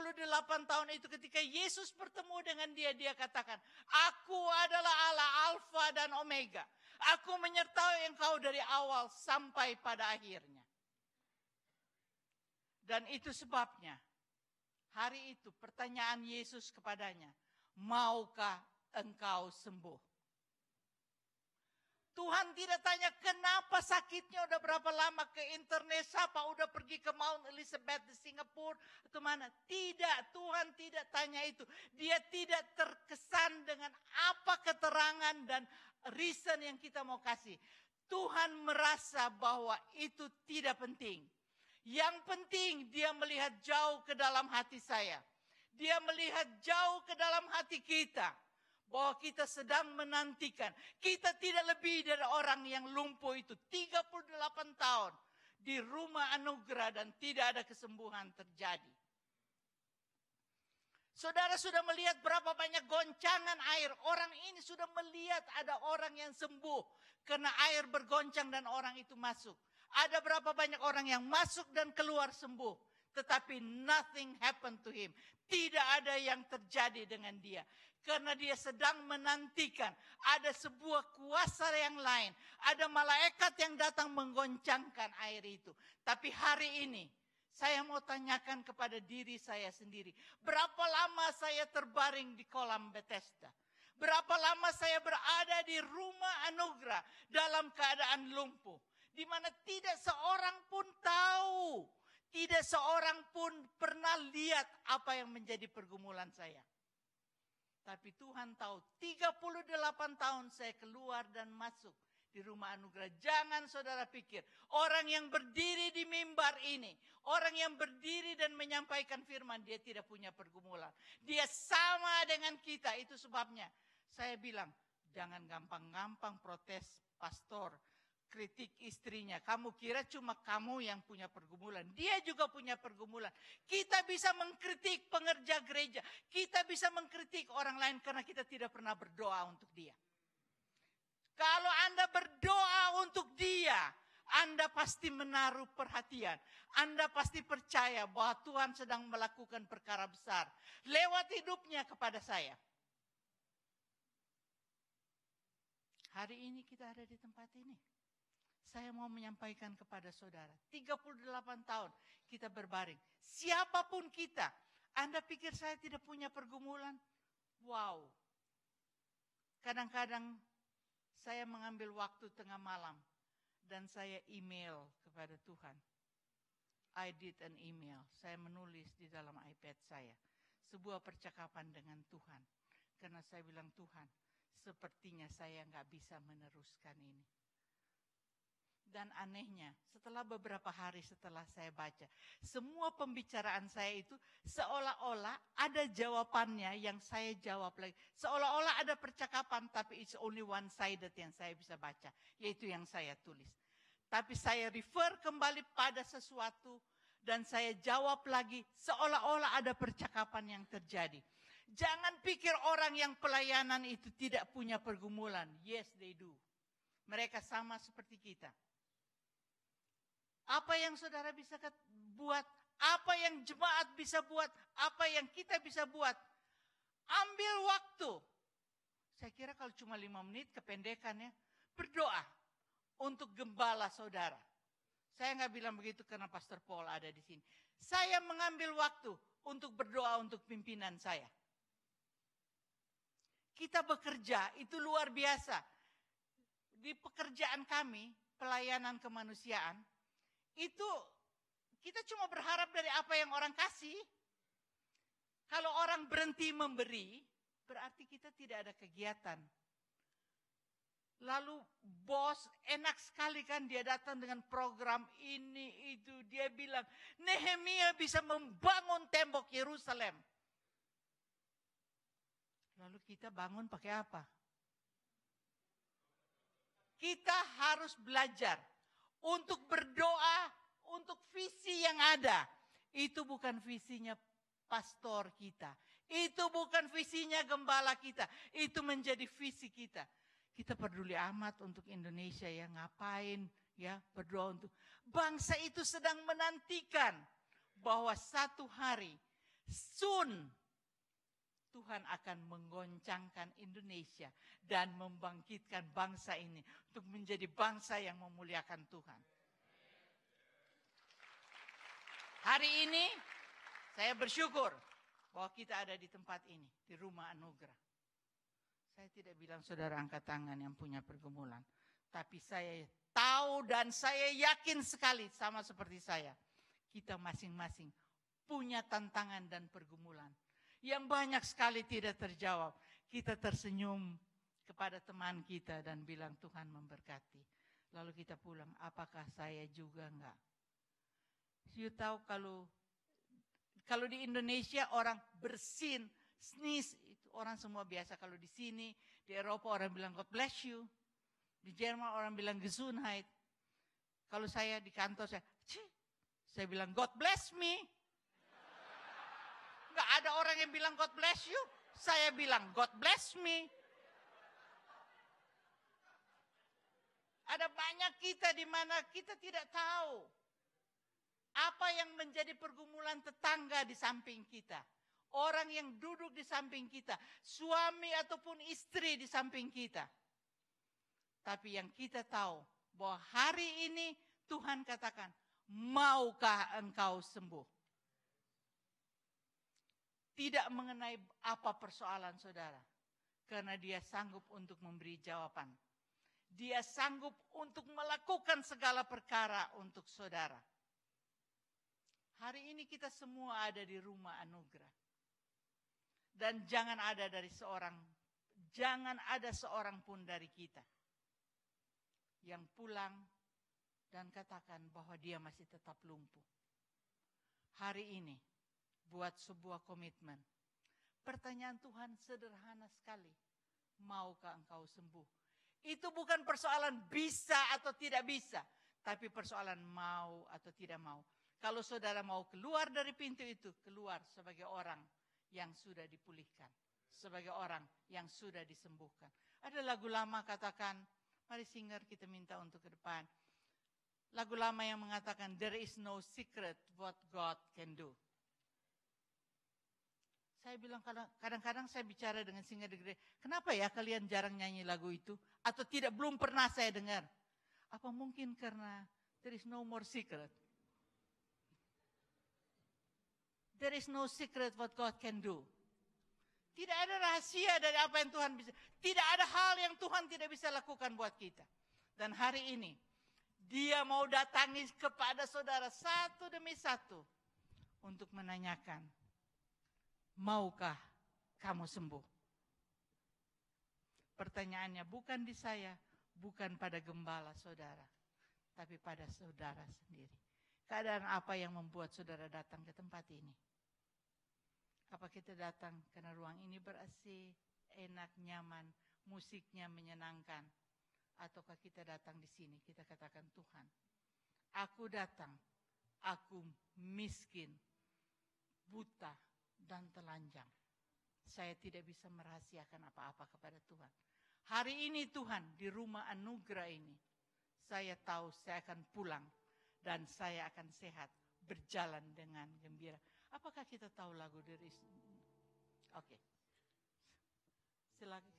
tahun itu ketika Yesus bertemu dengan dia, dia katakan, aku adalah Allah Alfa dan Omega. Aku menyertai engkau dari awal sampai pada akhirnya. Dan itu sebabnya, hari itu pertanyaan Yesus kepadanya, maukah engkau sembuh? Tuhan tidak tanya kenapa sakitnya, udah berapa lama ke Indonesia, apa udah pergi ke Mount Elizabeth di Singapura atau mana. Tidak, Tuhan tidak tanya itu. Dia tidak terkesan dengan apa keterangan dan reason yang kita mau kasih. Tuhan merasa bahwa itu tidak penting. Yang penting dia melihat jauh ke dalam hati saya. Dia melihat jauh ke dalam hati kita. Bahwa kita sedang menantikan. Kita tidak lebih dari orang yang lumpuh itu. 38 tahun. Di rumah anugerah dan tidak ada kesembuhan terjadi. Saudara sudah melihat berapa banyak goncangan air. Orang ini sudah melihat ada orang yang sembuh. Karena air bergoncang dan orang itu masuk. Ada berapa banyak orang yang masuk dan keluar sembuh. Tetapi nothing happened to him. Tidak ada yang terjadi dengan dia. Karena dia sedang menantikan ada sebuah kuasa yang lain. Ada malaikat yang datang menggoncangkan air itu. Tapi hari ini saya mau tanyakan kepada diri saya sendiri. Berapa lama saya terbaring di kolam Bethesda? Berapa lama saya berada di rumah anugerah dalam keadaan lumpuh? Di mana tidak seorang pun tahu. Tidak seorang pun pernah lihat apa yang menjadi pergumulan saya. Tapi Tuhan tahu 38 tahun saya keluar dan masuk di rumah anugerah. Jangan saudara pikir orang yang berdiri di mimbar ini, orang yang berdiri dan menyampaikan firman, dia tidak punya pergumulan. Dia sama dengan kita. Itu sebabnya saya bilang, jangan gampang-gampang protes pastor, kritik istrinya. Kamu kira cuma kamu yang punya pergumulan. Dia juga punya pergumulan. Kita bisa mengkritik pengerja gereja. Kita bisa mengkritik orang lain karena kita tidak pernah berdoa untuk dia. Kalau Anda berdoa untuk dia, Anda pasti menaruh perhatian. Anda pasti percaya bahwa Tuhan sedang melakukan perkara besar lewat hidupnya kepada saya. Hari ini kita ada di tempat ini. Saya mau menyampaikan kepada saudara, 38 tahun kita berbaring. Siapapun kita, Anda pikir saya tidak punya pergumulan? Wow. Kadang-kadang saya mengambil waktu tengah malam dan saya email kepada Tuhan. I did an email. Saya menulis di dalam iPad saya sebuah percakapan dengan Tuhan. Karena saya bilang, Tuhan, sepertinya saya nggak bisa meneruskan ini. Dan anehnya, setelah beberapa hari setelah saya baca, semua pembicaraan saya itu seolah-olah ada jawabannya yang saya jawab lagi. Seolah-olah ada percakapan, tapi it's only one-sided yang saya bisa baca, yaitu yang saya tulis. Tapi saya refer kembali pada sesuatu dan saya jawab lagi seolah-olah ada percakapan yang terjadi. Jangan pikir orang yang pelayanan itu tidak punya pergumulan. Yes, they do. Mereka sama seperti kita. Apa yang saudara bisa buat? Apa yang jemaat bisa buat? Apa yang kita bisa buat? Ambil waktu. Saya kira kalau cuma 5 menit kependekannya. Berdoa untuk gembala saudara. Saya nggak bilang begitu karena Pastor Paul ada di sini. Saya mengambil waktu untuk berdoa untuk pimpinan saya. Kita bekerja, itu luar biasa. Di pekerjaan kami, pelayanan kemanusiaan, itu kita cuma berharap dari apa yang orang kasih. Kalau orang berhenti memberi, berarti kita tidak ada kegiatan. Lalu bos enak sekali kan dia datang dengan program ini itu. Dia bilang Nehemia bisa membangun tembok Yerusalem. Lalu kita bangun pakai apa? Kita harus belajar untuk berdoa untuk visi yang ada. Itu bukan visinya pastor kita. Itu bukan visinya gembala kita. Itu menjadi visi kita. Kita peduli amat untuk Indonesia ya, ngapain ya, berdoa untuk bangsa itu sedang menantikan bahwa satu hari soon Tuhan akan menggoncangkan Indonesia dan membangkitkan bangsa ini untuk menjadi bangsa yang memuliakan Tuhan. Hari ini saya bersyukur bahwa kita ada di tempat ini, di rumah anugerah. Saya tidak bilang saudara angkat tangan yang punya pergumulan. Tapi saya tahu dan saya yakin sekali sama seperti saya. Kita masing-masing punya tantangan dan pergumulan. Yang banyak sekali tidak terjawab. Kita tersenyum kepada teman kita dan bilang Tuhan memberkati. Lalu kita pulang, apakah saya juga enggak? You tahu kalau di Indonesia orang bersin, sneeze, itu orang semua biasa. Kalau di sini, di Eropa orang bilang God bless you. Di Jerman orang bilang Gesundheit. Kalau saya di kantor, saya bilang God bless me. Enggak ada orang yang bilang God bless you. Saya bilang God bless me. Ada banyak kita di mana kita tidak tahu apa yang menjadi pergumulan tetangga di samping kita. Orang yang duduk di samping kita. Suami ataupun istri di samping kita. Tapi yang kita tahu bahwa hari ini Tuhan katakan, maukah engkau sembuh? Tidak mengenai apa persoalan saudara. Karena dia sanggup untuk memberi jawaban. Dia sanggup untuk melakukan segala perkara untuk saudara. Hari ini kita semua ada di rumah anugerah. Dan jangan ada seorang pun dari kita yang pulang dan katakan bahwa dia masih tetap lumpuh. Hari ini, buat sebuah komitmen. Pertanyaan Tuhan sederhana sekali. Maukah engkau sembuh? Itu bukan persoalan bisa atau tidak bisa, tapi persoalan mau atau tidak mau. Kalau saudara mau keluar dari pintu itu, keluar sebagai orang yang sudah dipulihkan. Sebagai orang yang sudah disembuhkan. Ada lagu lama katakan, mari singer kita minta untuk ke depan. Lagu lama yang mengatakan, there is no secret what God can do. Saya bilang kadang-kadang saya bicara dengan singer di gereja, kenapa ya kalian jarang nyanyi lagu itu? Atau belum pernah saya dengar. Apa mungkin karena there is no more secret? There is no secret what God can do. Tidak ada rahasia dari apa yang Tuhan bisa. Tidak ada hal yang Tuhan tidak bisa lakukan buat kita. Dan hari ini, Dia mau datangi kepada saudara satu demi satu. Untuk menanyakan, maukah kamu sembuh? Pertanyaannya bukan di saya, bukan pada gembala saudara, tapi pada saudara sendiri. Keadaan apa yang membuat saudara datang ke tempat ini? Apa kita datang karena ruang ini ber-AC, enak, nyaman, musiknya menyenangkan? Ataukah kita datang di sini, kita katakan, Tuhan, aku datang, aku miskin, buta, dan telanjang. Saya tidak bisa merahasiakan apa-apa kepada Tuhan. Hari ini Tuhan, di rumah anugerah ini, saya tahu saya akan pulang dan saya akan sehat, berjalan dengan gembira. Apakah kita tahu lagu dari Oke. Silakan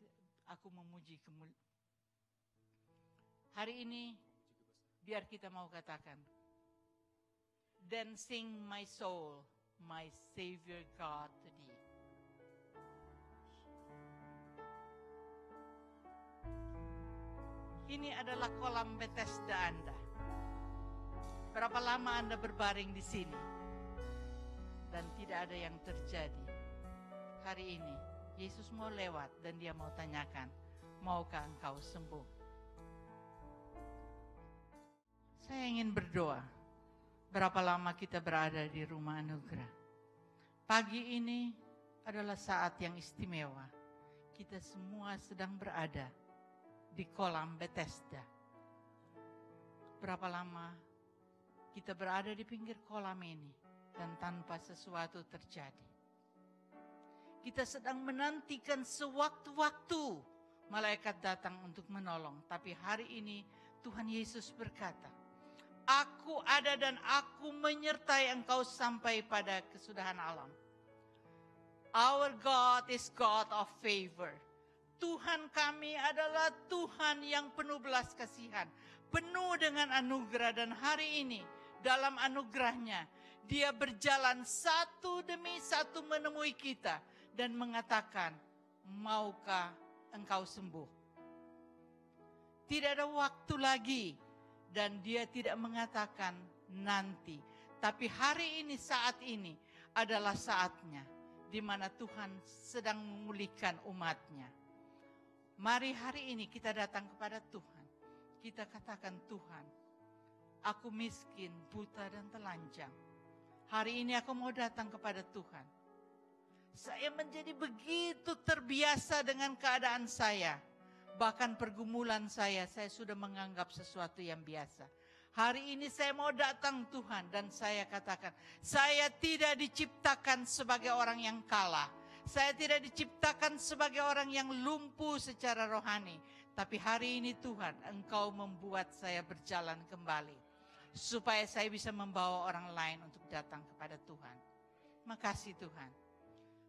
aku memuji hari ini biar kita mau katakan, then sing my soul, my Savior God to thee. Ini adalah kolam Bethesda Anda. Berapa lama Anda berbaring di sini dan tidak ada yang terjadi? Hari ini Yesus mau lewat dan Dia mau tanyakan, maukah engkau sembuh? Saya ingin berdoa. Berapa lama kita berada di rumah anugerah? Pagi ini adalah saat yang istimewa. Kita semua sedang berada di kolam Bethesda. Berapa lama kita berada di pinggir kolam ini dan tanpa sesuatu terjadi. Kita sedang menantikan sewaktu-waktu malaikat datang untuk menolong. Tapi hari ini Tuhan Yesus berkata, aku ada dan aku menyertai engkau sampai pada kesudahan alam. Our God is God of favor. Tuhan kami adalah Tuhan yang penuh belas kasihan, penuh dengan anugerah, dan hari ini dalam anugerahnya Dia berjalan satu demi satu menemui kita dan mengatakan, maukah engkau sembuh? Tidak ada waktu lagi dan Dia tidak mengatakan nanti, tapi hari ini, saat ini adalah saatnya di mana Tuhan sedang memulihkan umatnya. Mari hari ini kita datang kepada Tuhan. Kita katakan, Tuhan, aku miskin, buta dan telanjang. Hari ini aku mau datang kepada Tuhan. Saya menjadi begitu terbiasa dengan keadaan saya. Bahkan pergumulan saya sudah menganggap sesuatu yang biasa. Hari ini saya mau datang Tuhan dan saya katakan, saya tidak diciptakan sebagai orang yang kalah. Saya tidak diciptakan sebagai orang yang lumpuh secara rohani. Tapi hari ini Tuhan, Engkau membuat saya berjalan kembali. Supaya saya bisa membawa orang lain untuk datang kepada Tuhan. Makasih Tuhan.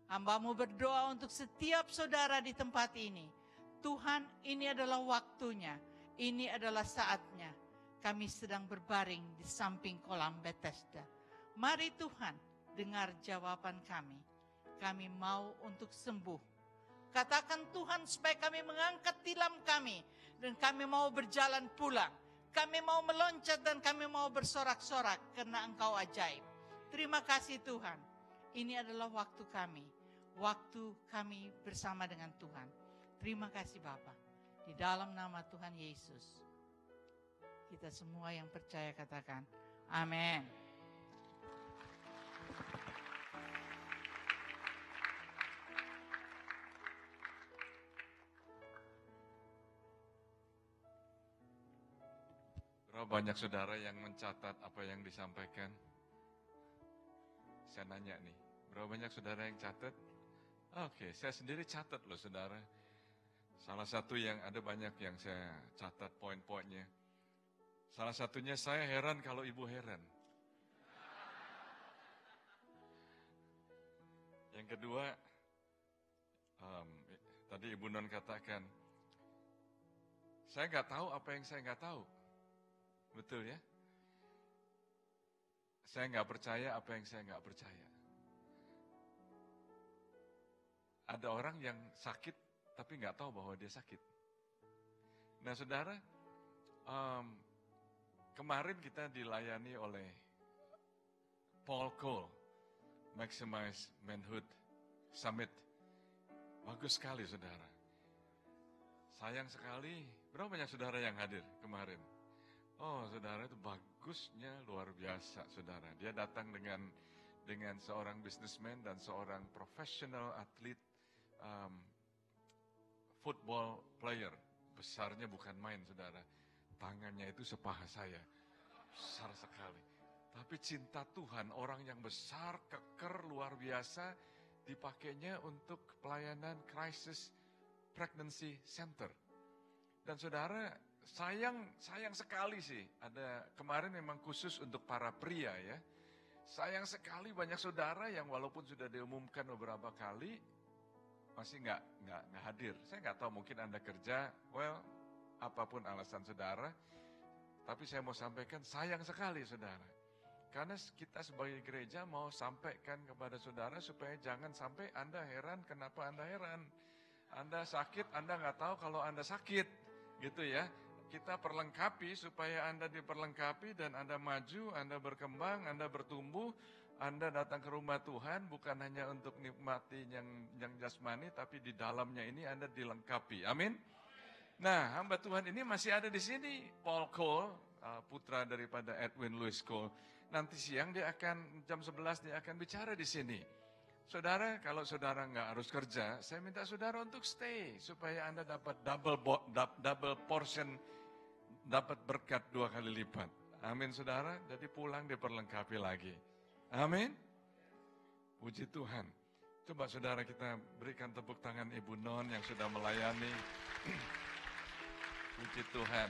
Hamba-Mu berdoa untuk setiap saudara di tempat ini. Tuhan, ini adalah waktunya. Ini adalah saatnya. Kami sedang berbaring di samping kolam Bethesda. Mari Tuhan, dengar jawaban kami. Kami mau untuk sembuh. Katakan Tuhan supaya kami mengangkat tilam kami. Dan kami mau berjalan pulang. Kami mau meloncat dan kami mau bersorak-sorak karena Engkau ajaib. Terima kasih Tuhan. Ini adalah waktu kami. Waktu kami bersama dengan Tuhan. Terima kasih Bapa. Di dalam nama Tuhan Yesus. Kita semua yang percaya katakan, amin.
Berapa banyak saudara yang mencatat apa yang disampaikan? Saya nanya nih, berapa banyak saudara yang catat? Oke, saya sendiri catat loh saudara. Salah satu yang ada banyak yang saya catat poin-poinnya. Salah satunya saya heran kalau ibu heran. Yang kedua, tadi Ibu Non katakan, saya nggak tahu apa yang saya nggak tahu. Betul ya? Saya nggak percaya apa yang saya nggak percaya. Ada orang yang sakit tapi nggak tahu bahwa dia sakit. Nah saudara, kemarin kita dilayani oleh Paul Cole, Maximize Manhood Summit. Bagus sekali saudara. Sayang sekali, berapa banyak saudara yang hadir kemarin? Oh saudara, itu bagusnya luar biasa saudara. Dia datang dengan seorang businessman dan seorang professional atlet football player. Besarnya bukan main saudara. Tangannya itu sepaha saya. Besar sekali. Tapi cinta Tuhan, orang yang besar, keker, luar biasa, dipakainya untuk pelayanan crisis pregnancy center. Dan saudara, sayang sekali sih, ada kemarin memang khusus untuk para pria ya. Sayang sekali banyak saudara yang walaupun sudah diumumkan beberapa kali, masih nggak hadir. Saya nggak tahu, mungkin Anda kerja, apapun alasan saudara. Tapi saya mau sampaikan, sayang sekali saudara. Karena kita sebagai gereja mau sampaikan kepada saudara supaya jangan sampai Anda heran kenapa Anda heran. Anda sakit, Anda nggak tahu kalau Anda sakit, gitu ya. Kita perlengkapi supaya Anda diperlengkapi dan Anda maju, Anda berkembang, Anda bertumbuh, Anda datang ke rumah Tuhan bukan hanya untuk nikmati yang jasmani, tapi di dalamnya ini Anda dilengkapi. Amin. Nah, hamba Tuhan ini masih ada di sini, Paul Cole, putra daripada Edwin Louis Cole. Nanti siang dia akan jam 11 dia akan bicara di sini. Saudara, kalau saudara nggak harus kerja, saya minta saudara untuk stay supaya Anda dapat double portion, dapat berkat 2 kali lipat. Amin saudara, jadi pulang diperlengkapi lagi. Amin. Puji Tuhan. Coba saudara kita berikan tepuk tangan Ibu Non yang sudah melayani. Puji Tuhan.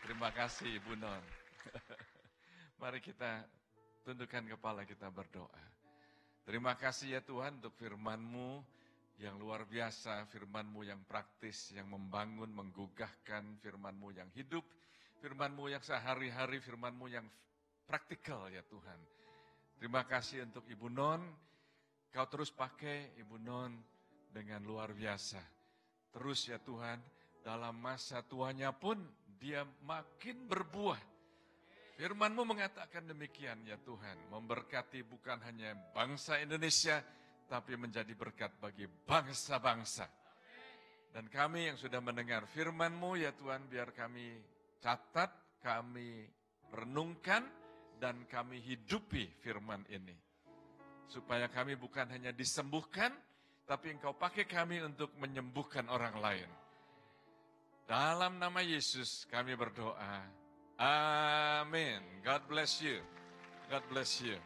Terima kasih Ibu Non. Mari kita tundukkan kepala, kita berdoa. Terima kasih ya Tuhan untuk firman-Mu yang luar biasa, firman-Mu yang praktis, yang membangun, menggugahkan, firman-Mu yang hidup, firman-Mu yang sehari-hari, firman-Mu yang praktikal ya Tuhan. Terima kasih untuk Ibu Non, Kau terus pakai Ibu Non dengan luar biasa. Terus ya Tuhan, dalam masa tuanya pun dia makin berbuah. Firman-Mu mengatakan demikian ya Tuhan, memberkati bukan hanya bangsa Indonesia, tapi menjadi berkat bagi bangsa-bangsa. Dan kami yang sudah mendengar firman-Mu ya Tuhan, biar kami catat, kami renungkan, dan kami hidupi firman ini. Supaya kami bukan hanya disembuhkan, tapi Engkau pakai kami untuk menyembuhkan orang lain. Dalam nama Yesus kami berdoa. Amin. God bless you. God bless you.